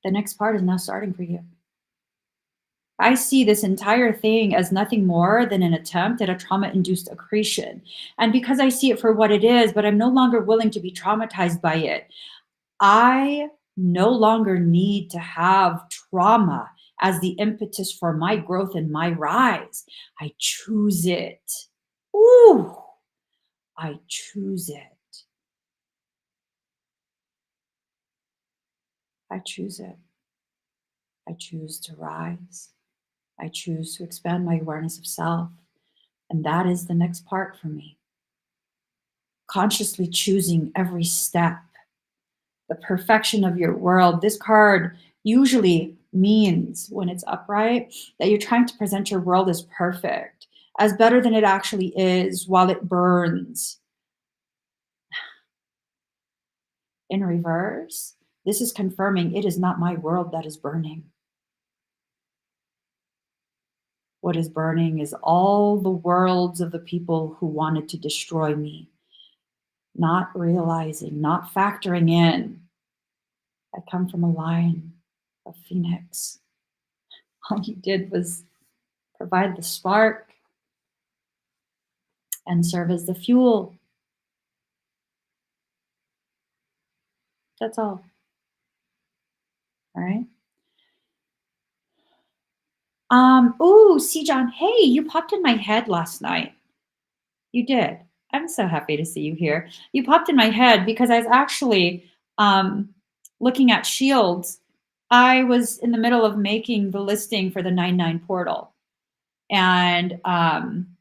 the next part is now starting for you. I see this entire thing as nothing more than an attempt at a trauma-induced accretion. And because I see it for what it is, but I'm no longer willing to be traumatized by it, I no longer need to have trauma as the impetus for my growth and my rise. I choose it. Ooh, I choose it. I choose it. I choose to rise. I choose to expand my awareness of self. And that is the next part for me. Consciously choosing every step, the perfection of your world. This card usually means, when it's upright, that you're trying to present your world as perfect, as better than it actually is while it burns. In reverse, this is confirming it is not my world that is burning. What is burning is all the worlds of the people who wanted to destroy me, not realizing, not factoring in. I come from a line of Phoenix. All you did was provide the spark and serve as the fuel. That's all. All right. Ooh, see, John, hey, you popped in my head last night. You did. I'm so happy to see you here. You popped in my head because I was actually looking at shields. I was in the middle of making the listing for the 9/9 portal. And I'm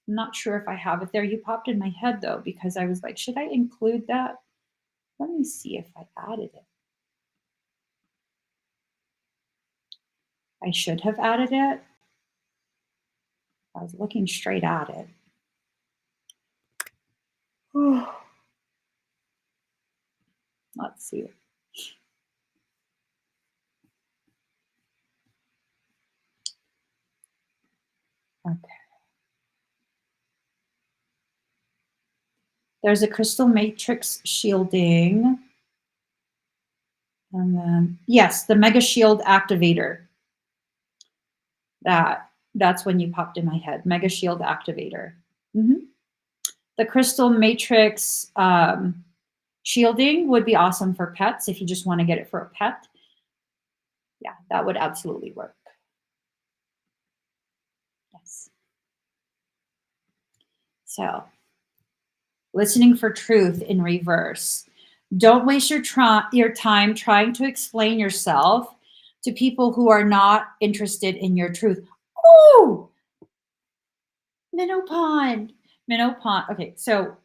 not sure if I have it there. You popped in my head though, because I was like, should I include that? Let me see if I added it. I should have added it. I was looking straight at it. Let's see. Okay. There's a crystal matrix shielding. And then, yes, the mega shield activator. That's when you popped in my head. Mega shield activator. The crystal matrix shielding would be awesome for pets if you just want to get it for a pet. Yeah, that would absolutely work. Yes. So, listening for truth in reverse. Don't waste your time trying to explain yourself to people who are not interested in your truth. Oh, Minnow Pond. Minnow Pond. Okay, so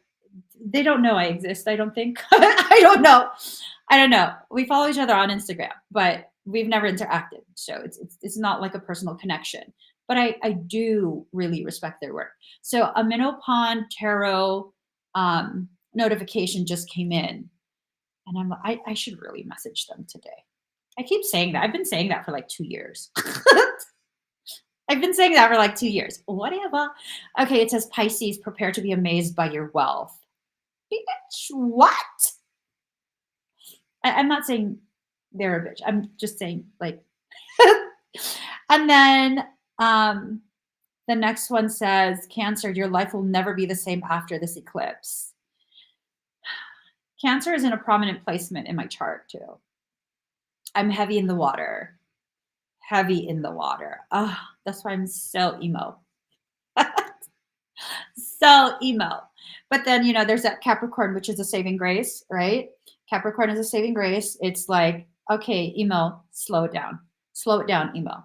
they don't know I exist, I don't think. I don't know. We follow each other on Instagram, but we've never interacted. So it's not like a personal connection. But I do really respect their work. So a Minnow Pond Tarot notification just came in. And I should really message them today. I keep saying that. I've been saying that for like 2 years. I've been saying that for like 2 years. Whatever. Okay, it says Pisces, prepare to be amazed by your wealth. Bitch, what? I'm not saying they're a bitch. I'm just saying like. And then the next one says, Cancer, your life will never be the same after this eclipse. Cancer is in a prominent placement in my chart too. I'm heavy in the water. Heavy in the water. Oh, that's why I'm so emo. So emo. But then, there's that Capricorn, which is a saving grace, right? Capricorn is a saving grace. It's like, okay, emo, slow it down. Slow it down, emo.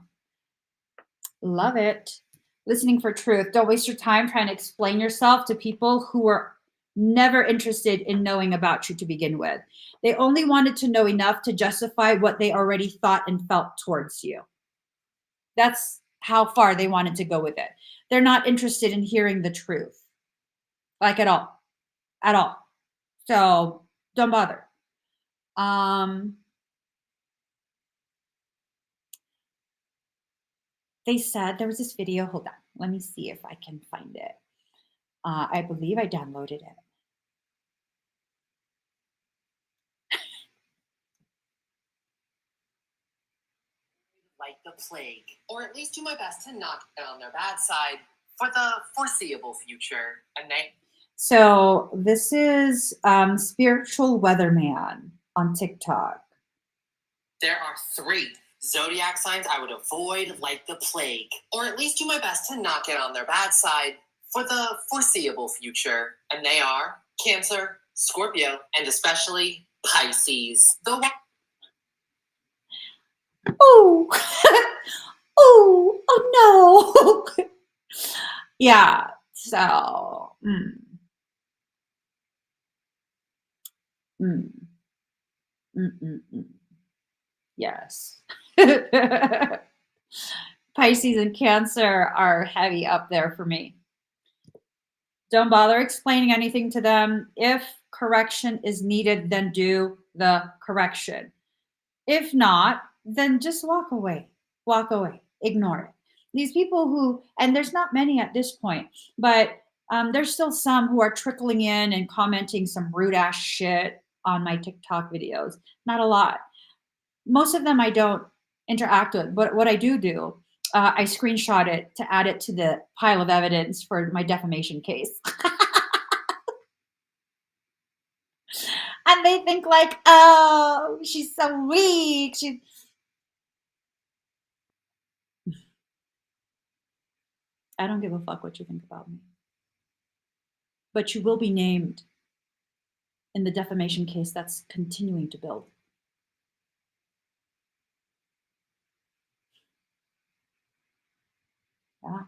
Love it. Listening for truth. Don't waste your time trying to explain yourself to people who are never interested in knowing about you to begin with. They only wanted to know enough to justify what they already thought and felt towards you. That's how far they wanted to go with it. They're not interested in hearing the truth. Like at all. At all. So don't bother. They said there was this video. Hold on. Let me see if I can find it. I believe I downloaded it. Like the plague, or at least do my best to not get on their bad side for the foreseeable future. And so this is Spiritual Weatherman on TikTok. There are 3 zodiac signs I would avoid like the plague, or at least do my best to not get on their bad side for the foreseeable future. And they are Cancer, Scorpio, and especially Pisces. Oh, oh no. Yeah. So, mm, mm. Yes. Pisces and Cancer are heavy up there for me. Don't bother explaining anything to them. If correction is needed, then do the correction. If not, then just walk away. Walk away. Ignore it. These people who, and there's not many at this point, but there's still some who are trickling in and commenting some rude ass shit on my TikTok videos. Not a lot. Most of them I don't interact with, but what I do, I screenshot it to add it to the pile of evidence for my defamation case. And they think like, oh, she's so weak. I don't give a fuck what you think about me. But you will be named in the defamation case that's continuing to build. Yeah.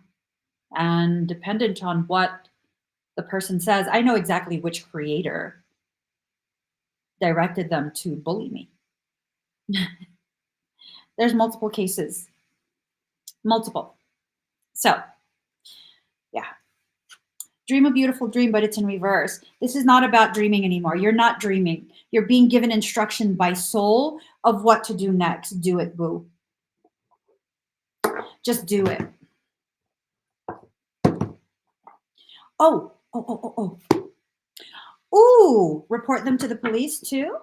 And dependent on what the person says, I know exactly which creator directed them to bully me. There's multiple cases. Multiple. So, yeah. Dream a beautiful dream, but it's in reverse. This is not about dreaming anymore. You're not dreaming. You're being given instruction by soul of what to do next. Do it, boo. Just do it. Oh. Ooh, report them to the police too?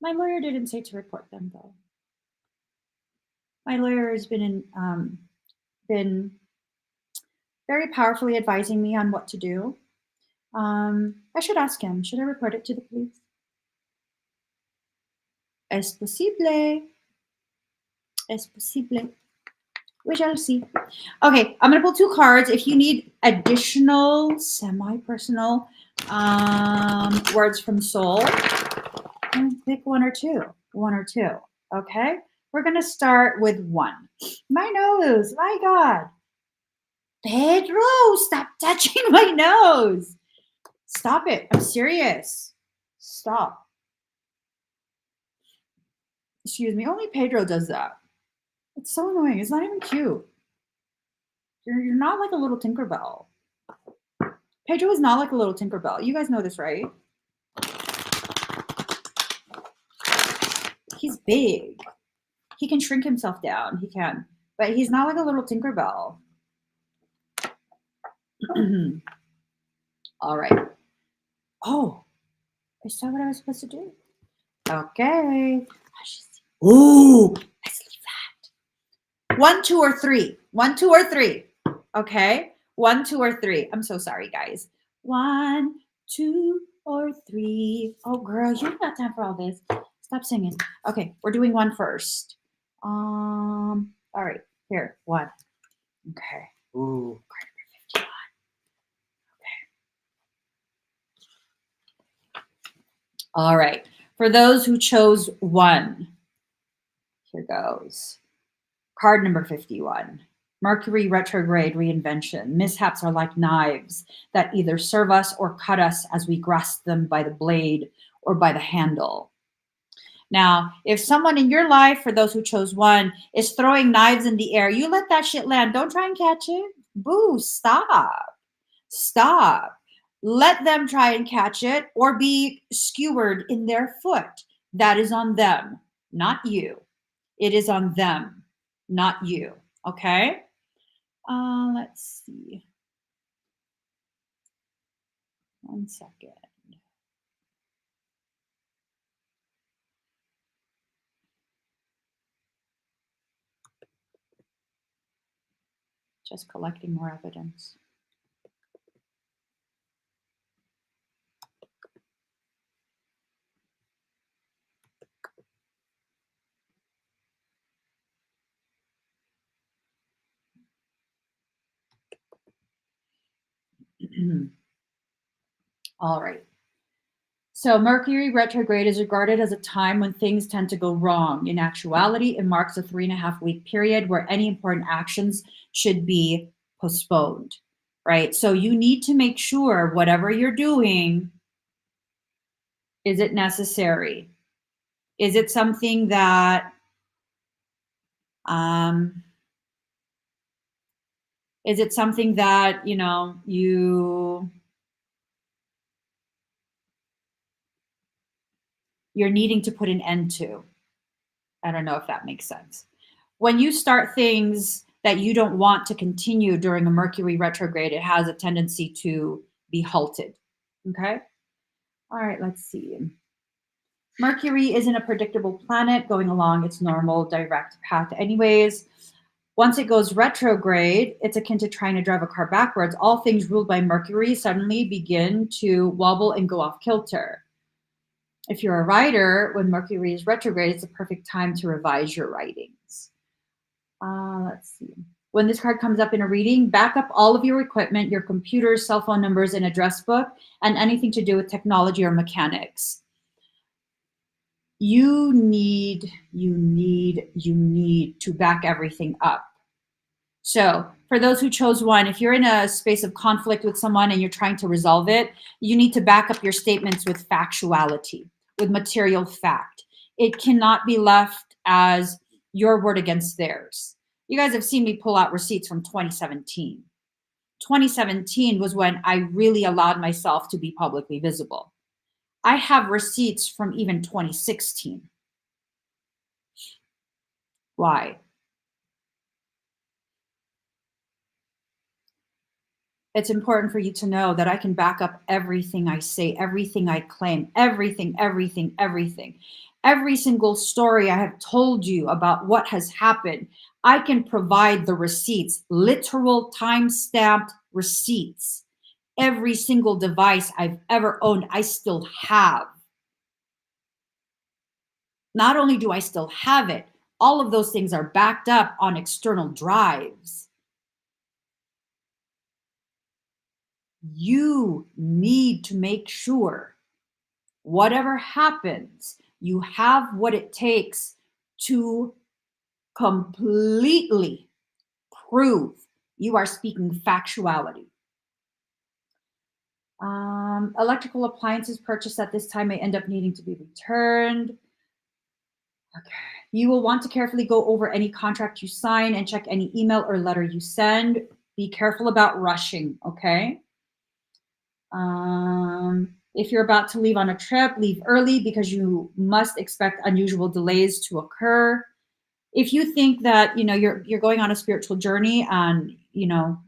My lawyer didn't say to report them though. My lawyer has been very powerfully advising me on what to do. I should ask him. Should I report it to the police? Es posible. Es posible. We shall see. Okay, I'm gonna pull 2 cards. If you need additional semi-personal words from soul, pick one or two. Okay, we're gonna start with 1. My nose, my God. Pedro, stop touching my nose. Stop it. I'm serious. Stop. Excuse me. Only Pedro does that. It's so annoying. It's not even cute. You're not like a little Tinkerbell. Pedro is not like a little Tinkerbell. You guys know this, right? He's big. He can shrink himself down. He can. But he's not like a little Tinkerbell. All right. Oh, is that what I was supposed to do? Okay. Ooh, let's leave that. 1, 2, or 3. 1, 2, or 3. Okay. 1, 2, or 3. I'm so sorry, guys. 1, 2, or 3. Oh, girl, you don't got time for all this. Stop singing. Okay, we're doing 1 first. All right, here, 1. Okay. Ooh, card number 51. Okay. All right. For those who chose 1, here goes. Card number 51. Mercury retrograde reinvention. Mishaps are like knives that either serve us or cut us as we grasp them by the blade or by the handle. Now, if someone in your life, for those who chose 1, is throwing knives in the air, you let that shit land. Don't try and catch it. Boo, stop. Stop. Let them try and catch it or be skewered in their foot. That is on them, not you. It is on them, not you. Okay? Let's see. 1 second. Just collecting more evidence. All right. So Mercury retrograde is regarded as a time when things tend to go wrong. In actuality, it marks a 3.5-week period where any important actions should be postponed, right? So you need to make sure whatever you're doing, is it necessary? Is it something that um, is it something that you're needing to put an end to? I don't know if that makes sense. When you start things that you don't want to continue during a Mercury retrograde, it has a tendency to be halted. Okay. All right, let's see. Mercury isn't a predictable planet going along its normal direct path, anyways. Once it goes retrograde, it's akin to trying to drive a car backwards. All things ruled by Mercury suddenly begin to wobble and go off kilter. If you're a writer, when Mercury is retrograde, it's a perfect time to revise your writings. Let's see. When this card comes up in a reading, back up all of your equipment, your computers, cell phone numbers, and address book, and anything to do with technology or mechanics. You need to back everything up. So for those who chose one, if you're in a space of conflict with someone and you're trying to resolve it, you need to back up your statements with factuality, with material fact. It cannot be left as your word against theirs. You guys have seen me pull out receipts from 2017. 2017 was when I really allowed myself to be publicly visible. I have receipts from even 2016. Why? It's important for you to know that I can back up everything I say, everything I claim, everything. Every single story I have told you about what has happened, I can provide the receipts, literal time-stamped receipts. Every single device I've ever owned, I still have. Not only do I still have it, all of those things are backed up on external drives. You need to make sure whatever happens, you have what it takes to completely prove you are speaking factuality. Electrical appliances purchased at this time may end up needing to be returned. Okay. You will want to carefully go over any contract you sign and check any email or letter you send. Be careful about rushing, okay? If you're about to leave on a trip, leave early because you must expect unusual delays to occur. If you think that you're going on a spiritual journey and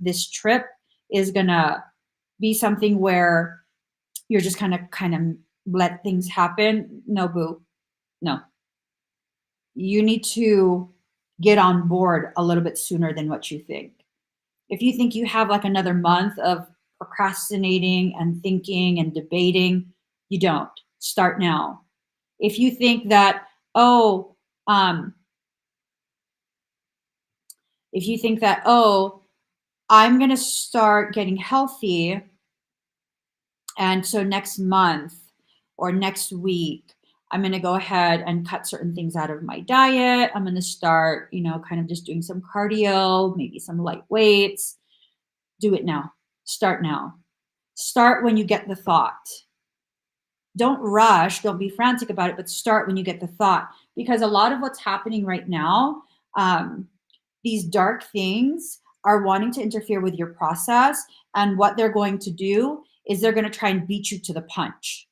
this trip is gonna be something where you're just kind of let things happen, no, boo, no. You need to get on board a little bit sooner than what you think. If you think you have like another month of procrastinating and thinking and debating, you don't. Start now. If you think that, I'm going to start getting healthy, and so next month or next week, I'm going to go ahead and cut certain things out of my diet. I'm going to start, kind of just doing some cardio, maybe some light weights. Do it now. Start now. Start when you get the thought. Don't rush. Don't be frantic about it, but start when you get the thought. Because a lot of what's happening right now, these dark things are wanting to interfere with your process. And what they're going to do is they're going to try and beat you to the punch.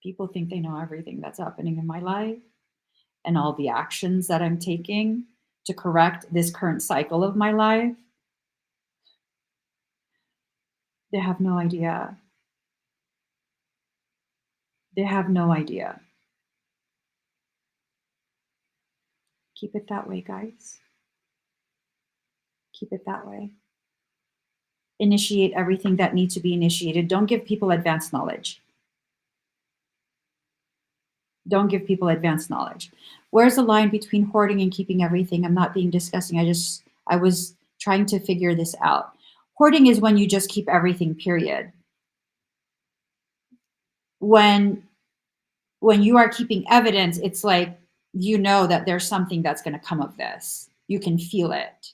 People think they know everything that's happening in my life and all the actions that I'm taking to correct this current cycle of my life. They have no idea. They have no idea. Keep it that way, guys. Keep it that way. Initiate everything that needs to be initiated. Don't give people advanced knowledge. Don't give people advanced knowledge. Where's the line between hoarding and keeping everything? I'm not being disgusting. I was trying to figure this out. Hoarding is when you just keep everything, period. When you are keeping evidence, it's like, you know that there's something that's going to come of this. You can feel it.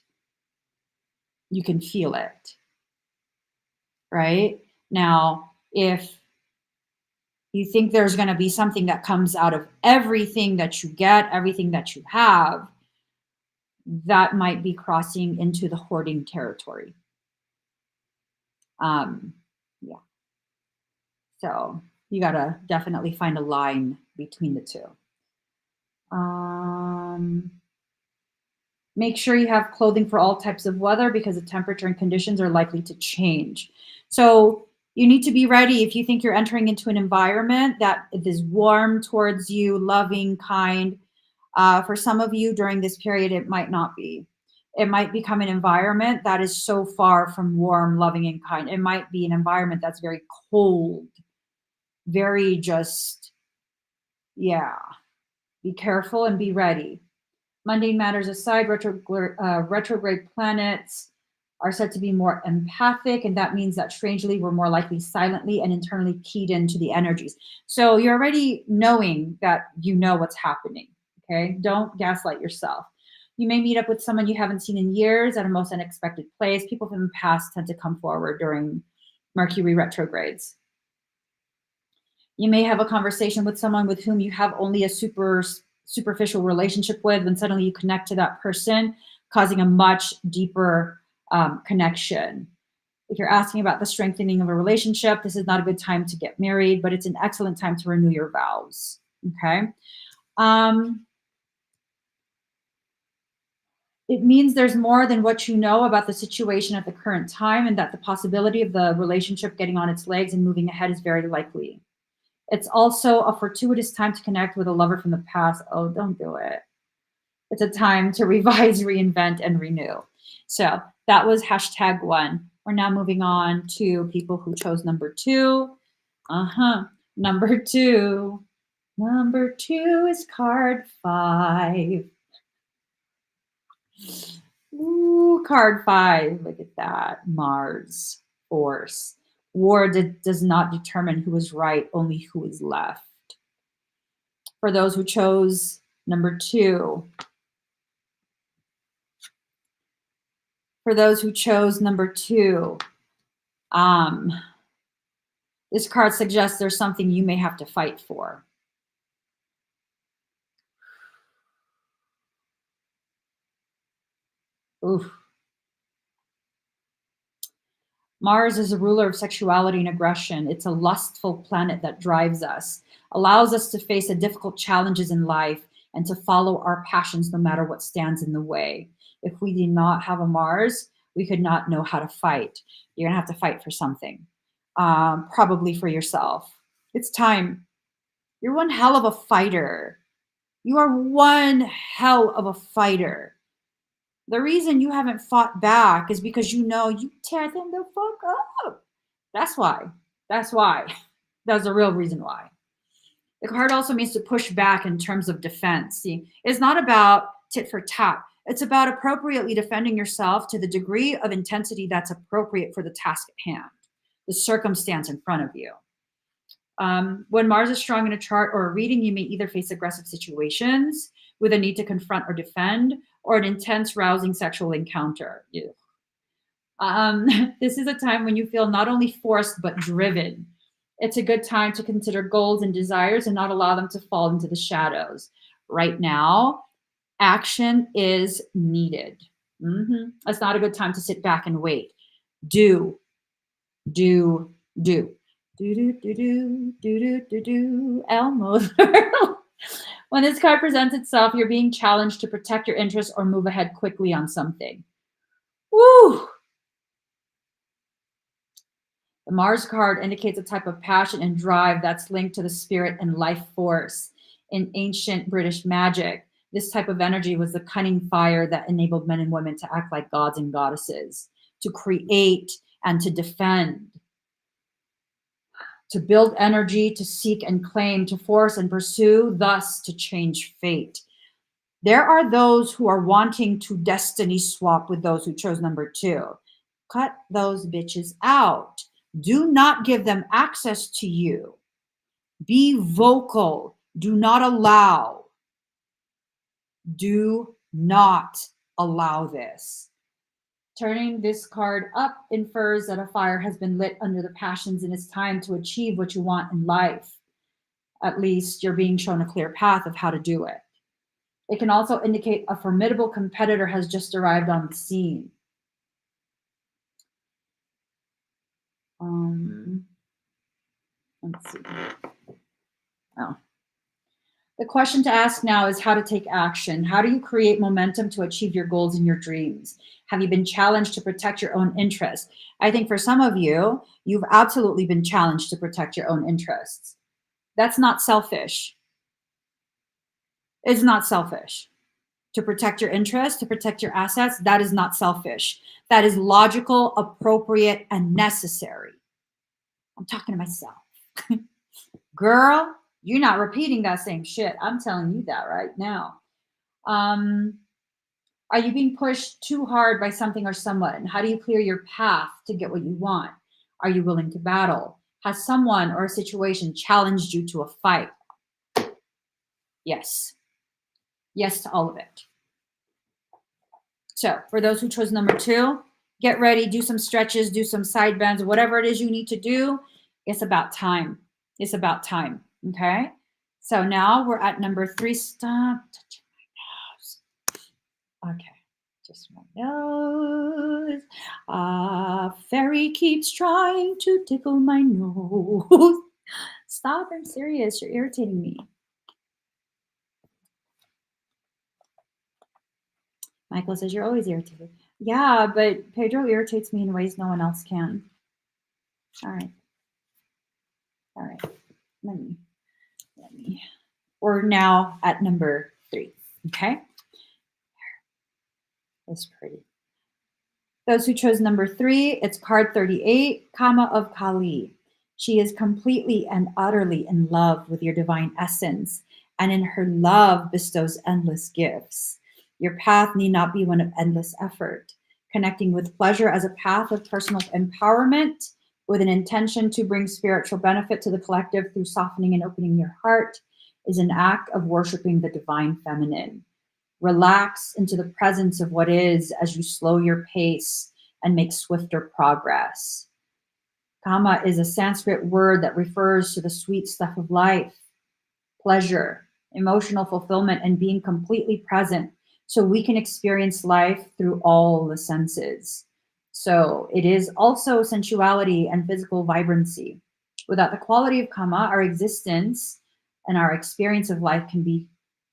You can feel it. Right? Now, if you think there's going to be something that comes out of everything that you get, everything that you have, that might be crossing into the hoarding territory. Yeah. So you got to definitely find a line between the two. Make sure you have clothing for all types of weather because the temperature and conditions are likely to change. So you need to be ready if you think you're entering into an environment that is warm towards you, loving, kind. For some of you during this period, it might not be. It might become an environment that is so far from warm, loving, and kind. It might be an environment that's very cold, very just, yeah. Be careful and be ready. Mundane matters aside, retrograde planets are said to be more empathic, and that means that strangely we're more likely silently and internally keyed into the energies. So you're already knowing that you know what's happening, okay? Don't gaslight yourself. You may meet up with someone you haven't seen in years at a most unexpected place. People from the past tend to come forward during Mercury retrogrades. You may have a conversation with someone with whom you have only a superficial relationship with, when suddenly you connect to that person, causing a much deeper connection. If you're asking about the strengthening of a relationship, this is not a good time to get married, but it's an excellent time to renew your vows. Okay. It means there's more than what you know about the situation at the current time, and that the possibility of the relationship getting on its legs and moving ahead is very likely. It's also a fortuitous time to connect with a lover from the past. Oh, don't do it. It's a time to revise, reinvent, and renew. So that was #1. We're now moving on to people who chose number 2. Number 2. Number 2 is card 5. Ooh, card 5. Look at that. Mars, force. War does not determine who is right, only who is left. For those who chose number 2, this card suggests there's something you may have to fight for. Oof. Mars is a ruler of sexuality and aggression. It's a lustful planet that drives us, allows us to face the difficult challenges in life and to follow our passions no matter what stands in the way. If we did not have a Mars, we could not know how to fight. You're going to have to fight for something, probably for yourself. It's time. You're one hell of a fighter. You are one hell of a fighter. The reason you haven't fought back is because you know you tear them the fuck up. That's why. That's the real reason why. The card also means to push back in terms of defense. See, it's not about tit for tat. It's about appropriately defending yourself to the degree of intensity that's appropriate for the task at hand, the circumstance in front of you. When Mars is strong in a chart or a reading, you may either face aggressive situations with a need to confront or defend, or an intense, rousing sexual encounter. This is a time when you feel not only forced, but driven. It's a good time to consider goals and desires and not allow them to fall into the shadows. Right now, action is needed. It's not a good time to sit back and wait. Do. Elmo. When this card presents itself, you're being challenged to protect your interests or move ahead quickly on something. Woo! The Mars card indicates a type of passion and drive that's linked to the spirit and life force. In ancient British magic, this type of energy was the cunning fire that enabled men and women to act like gods and goddesses, to create and to defend, to build energy, to seek and claim, to force and pursue, thus to change fate. There are those who are wanting to destiny swap with those who chose number 2. Cut those bitches out. Do not give them access to you. Be vocal. Do not allow. Do not allow this. Turning this card up infers that a fire has been lit under the passions and it's time to achieve what you want in life. At least you're being shown a clear path of how to do it. It can also indicate a formidable competitor has just arrived on the scene. Let's see. Oh. The question to ask now is how to take action. How do you create momentum to achieve your goals and your dreams? Have you been challenged to protect your own interests? I think for some of you, you've absolutely been challenged to protect your own interests. That's not selfish. It's not selfish. To protect your interests, to protect your assets, that is not selfish. That is logical, appropriate, and necessary. I'm talking to myself. Girl, you're not repeating that same shit. I'm telling you that right now. Are you being pushed too hard by something or someone? How do you clear your path to get what you want? Are you willing to battle? Has someone or a situation challenged you to a fight? Yes. Yes to all of it. So for those who chose number 2, get ready, do some stretches, do some side bends, whatever it is you need to do. It's about time. It's about time. Okay. So now we're at number 3. Stop touching my nose. Okay. Just my nose. Fairy keeps trying to tickle my nose. Stop. I'm serious. You're irritating me. Michael says, you're always irritated. Yeah, but Pedro irritates me in ways no one else can. All right. Let me. We're now at number 3. Okay. That's pretty. Those who chose number 3, it's card 38, Kama of Kali. She is completely and utterly in love with your divine essence, and in her love bestows endless gifts. Your path need not be one of endless effort. Connecting with pleasure as a path of personal empowerment with an intention to bring spiritual benefit to the collective through softening and opening your heart is an act of worshiping the divine feminine. Relax into the presence of what is as you slow your pace and make swifter progress. Kama is a Sanskrit word that refers to the sweet stuff of life, pleasure, emotional fulfillment, and being completely present so we can experience life through all the senses. So it is also sensuality and physical vibrancy. Without the quality of Kama, our existence and our experience of life can be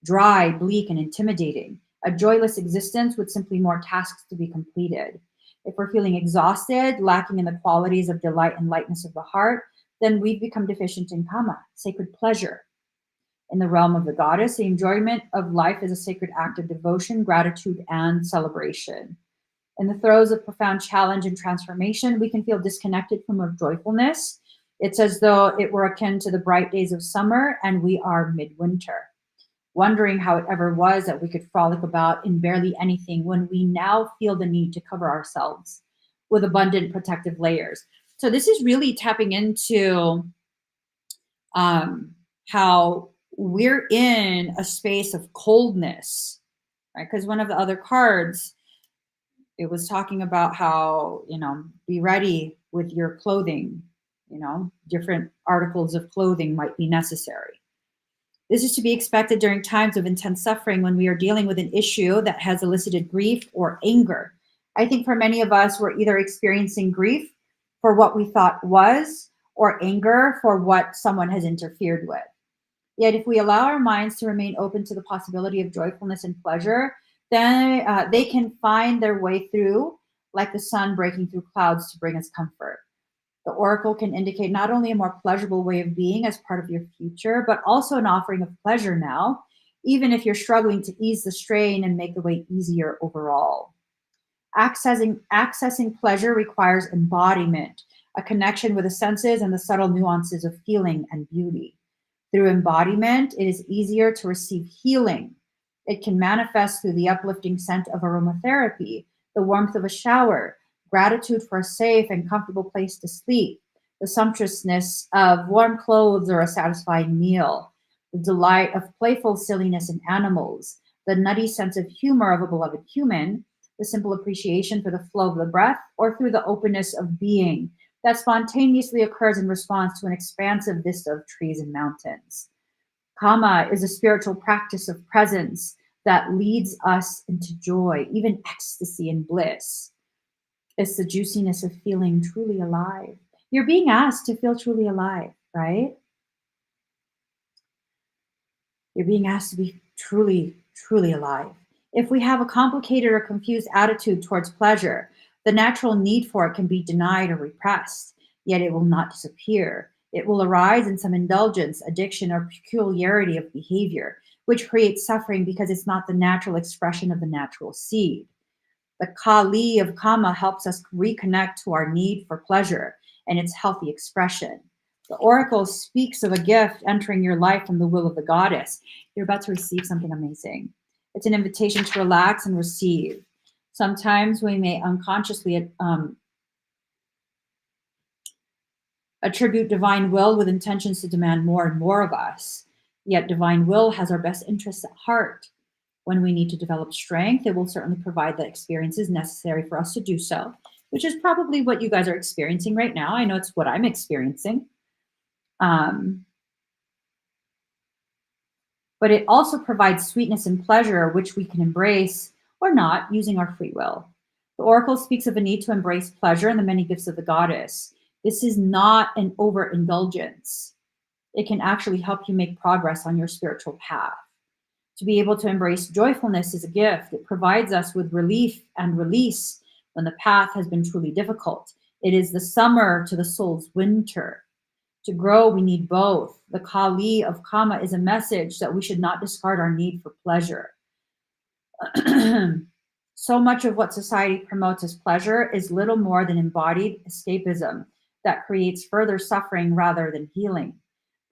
dry, bleak, and intimidating. A joyless existence with simply more tasks to be completed. If we're feeling exhausted, lacking in the qualities of delight and lightness of the heart, then we've become deficient in Kama, sacred pleasure. In the realm of the goddess, the enjoyment of life is a sacred act of devotion, gratitude, and celebration. In the throes of profound challenge and transformation, we can feel disconnected from our joyfulness. It's as though it were akin to the bright days of summer and we are midwinter, wondering how it ever was that we could frolic about in barely anything when we now feel the need to cover ourselves with abundant protective layers. So this is really tapping into how we're in a space of coldness, right? Because one of the other cards, it was talking about how, be ready with your clothing, different articles of clothing might be necessary. This is to be expected during times of intense suffering when we are dealing with an issue that has elicited grief or anger. I think for many of us, we're either experiencing grief for what we thought was or anger for what someone has interfered with. Yet if we allow our minds to remain open to the possibility of joyfulness and pleasure, then they can find their way through like the sun breaking through clouds to bring us comfort. The oracle can indicate not only a more pleasurable way of being as part of your future, but also an offering of pleasure now, even if you're struggling to ease the strain and make the way easier overall. Accessing pleasure requires embodiment, a connection with the senses and the subtle nuances of feeling and beauty. Through embodiment, it is easier to receive healing. It can manifest through the uplifting scent of aromatherapy, the warmth of a shower, gratitude for a safe and comfortable place to sleep, the sumptuousness of warm clothes or a satisfying meal, the delight of playful silliness in animals, the nutty sense of humor of a beloved human, the simple appreciation for the flow of the breath, or through the openness of being that spontaneously occurs in response to an expansive vista of trees and mountains. Kama is a spiritual practice of presence that leads us into joy, even ecstasy and bliss. It's the juiciness of feeling truly alive. You're being asked to feel truly alive, right? You're being asked to be truly, truly alive. If we have a complicated or confused attitude towards pleasure, the natural need for it can be denied or repressed, yet it will not disappear. It will arise in some indulgence, addiction, or peculiarity of behavior, which creates suffering because it's not the natural expression of the natural seed. The Kali of Kama helps us reconnect to our need for pleasure and its healthy expression. The oracle speaks of a gift entering your life from the will of the goddess. You're about to receive something amazing. It's an invitation to relax and receive. Sometimes we may unconsciously attribute divine will with intentions to demand more and more of us. Yet divine will has our best interests at heart. When we need to develop strength, it will certainly provide the experiences necessary for us to do so, which is probably what you guys are experiencing right now. I know it's what I'm experiencing. But it also provides sweetness and pleasure, which we can embrace or not using our free will. The oracle speaks of a need to embrace pleasure and the many gifts of the goddess. This is not an overindulgence. It can actually help you make progress on your spiritual path. To be able to embrace joyfulness is a gift. It provides us with relief and release when the path has been truly difficult. It is the summer to the soul's winter. To grow, we need both. The Kali of Kama is a message that we should not discard our need for pleasure. So much of what society promotes as pleasure is little more than embodied escapism that creates further suffering rather than healing.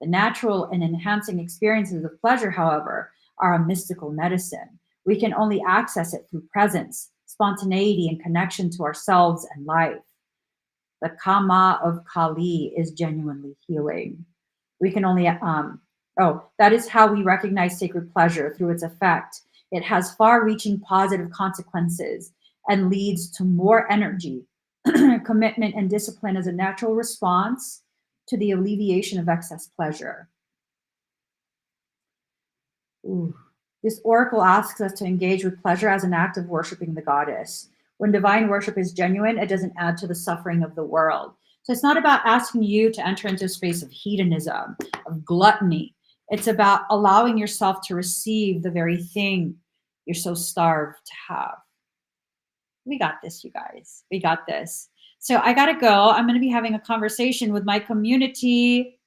The natural and enhancing experiences of pleasure, however, are a mystical medicine. We can only access it through presence, spontaneity, and connection to ourselves and life. The Kama of Kali is genuinely healing. We can only, that is how we recognize sacred pleasure through its effect. It has far reaching positive consequences and leads to more energy, commitment, and discipline as a natural response to the alleviation of excess pleasure. Ooh. This oracle asks us to engage with pleasure as an act of worshiping the goddess. When divine worship is genuine, it doesn't add to the suffering of the world. So it's not about asking you to enter into a space of hedonism, of gluttony. It's about allowing yourself to receive the very thing you're so starved to have. We got this, you guys. We got this. So I got to go. I'm going to be having a conversation with my community,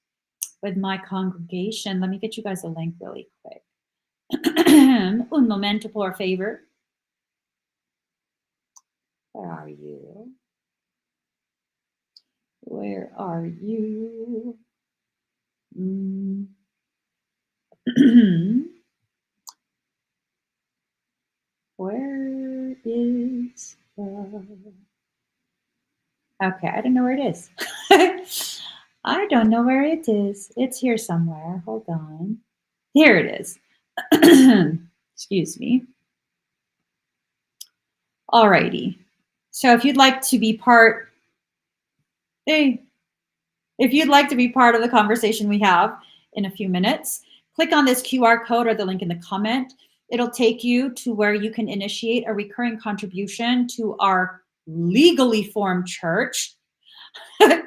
with my congregation. Let me get you guys a link really quick. Un momento, por favor. Where are you? Where are you? Where is the... Okay, I don't know where it is. I don't know where it is. It's here somewhere. Hold on. Here it is. Excuse me. Alrighty. So if you'd like to be part, if you'd like to be part of the conversation we have in a few minutes, click on this QR code or the link in the comment. It'll take you to where you can initiate a recurring contribution to our legally formed church.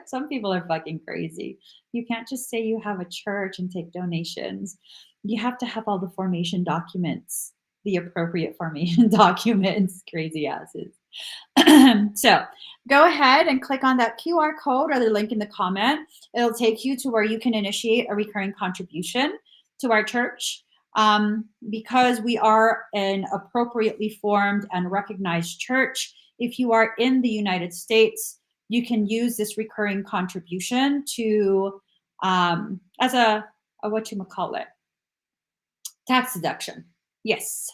Some people are fucking crazy. You can't just say you have a church and take donations. You have to have all the formation documents, the appropriate formation documents, crazy asses. So go ahead and click on that QR code or the link in the comment. It'll take you to where you can initiate a recurring contribution to our church. Because we are an appropriately formed and recognized church, if you are in the United States, you can use this recurring contribution to as a whatchamacallit, tax deduction. Yes.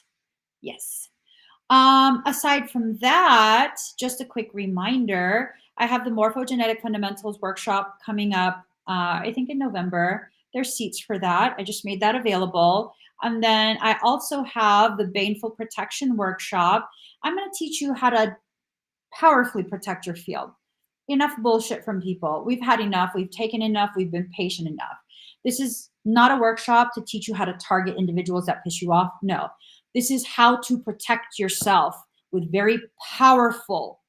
Aside from that, just a quick reminder, I have the Morphogenetic Fundamentals workshop coming up, I think in November. There's seats for that. I just made that available. And then I also have the Baneful Protection workshop. I'm going to teach you how to powerfully protect your field. Enough bullshit from people. We've had enough. We've taken enough. We've been patient enough. This is not a workshop to teach you how to target individuals that piss you off. No, this is how to protect yourself with very powerful,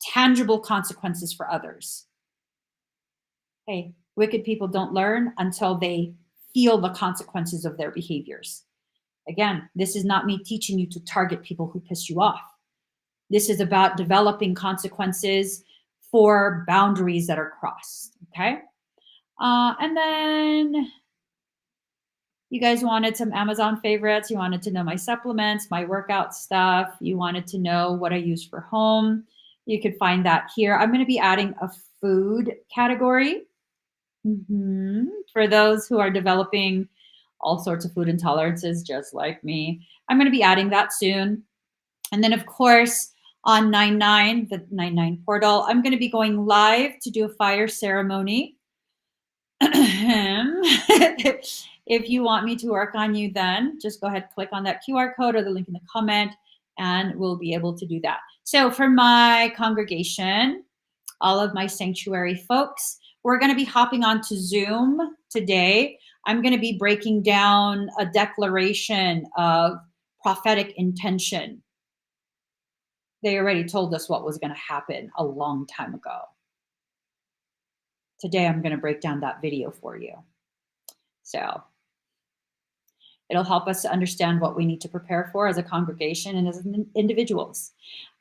tangible consequences for others. Hey, wicked people don't learn until they feel the consequences of their behaviors. Again, this is not me teaching you to target people who piss you off. This is about developing consequences for boundaries that are crossed, okay? And then you guys wanted some Amazon favorites. You wanted to know my supplements, my workout stuff. You wanted to know what I use for home. You could find that here. I'm going to be adding a food category for those who are developing all sorts of food intolerances, just like me. I'm going to be adding that soon. And then, of course, on 9/9, the 9/9 portal, I'm going to be going live to do a fire ceremony. If you want me to work on you, then just go ahead, click on that QR code or the link in the comment, and we'll be able to do that. So for my congregation, all of my sanctuary folks, we're going to be hopping onto Zoom today. I'm going to be breaking down a declaration of prophetic intention. They already told us what was going to happen a long time ago. Today, I'm going to break down that video for you. So it'll help us to understand what we need to prepare for as a congregation and as individuals.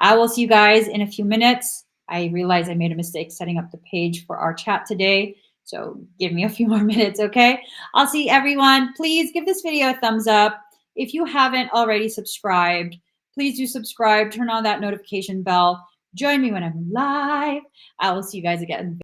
I will see you guys in a few minutes. I realize I made a mistake setting up the page for our chat today. So give me a few more minutes, okay? I'll see everyone. Please give this video a thumbs up. If you haven't already subscribed, please do subscribe. Turn on that notification bell. Join me when I'm live. I will see you guys again.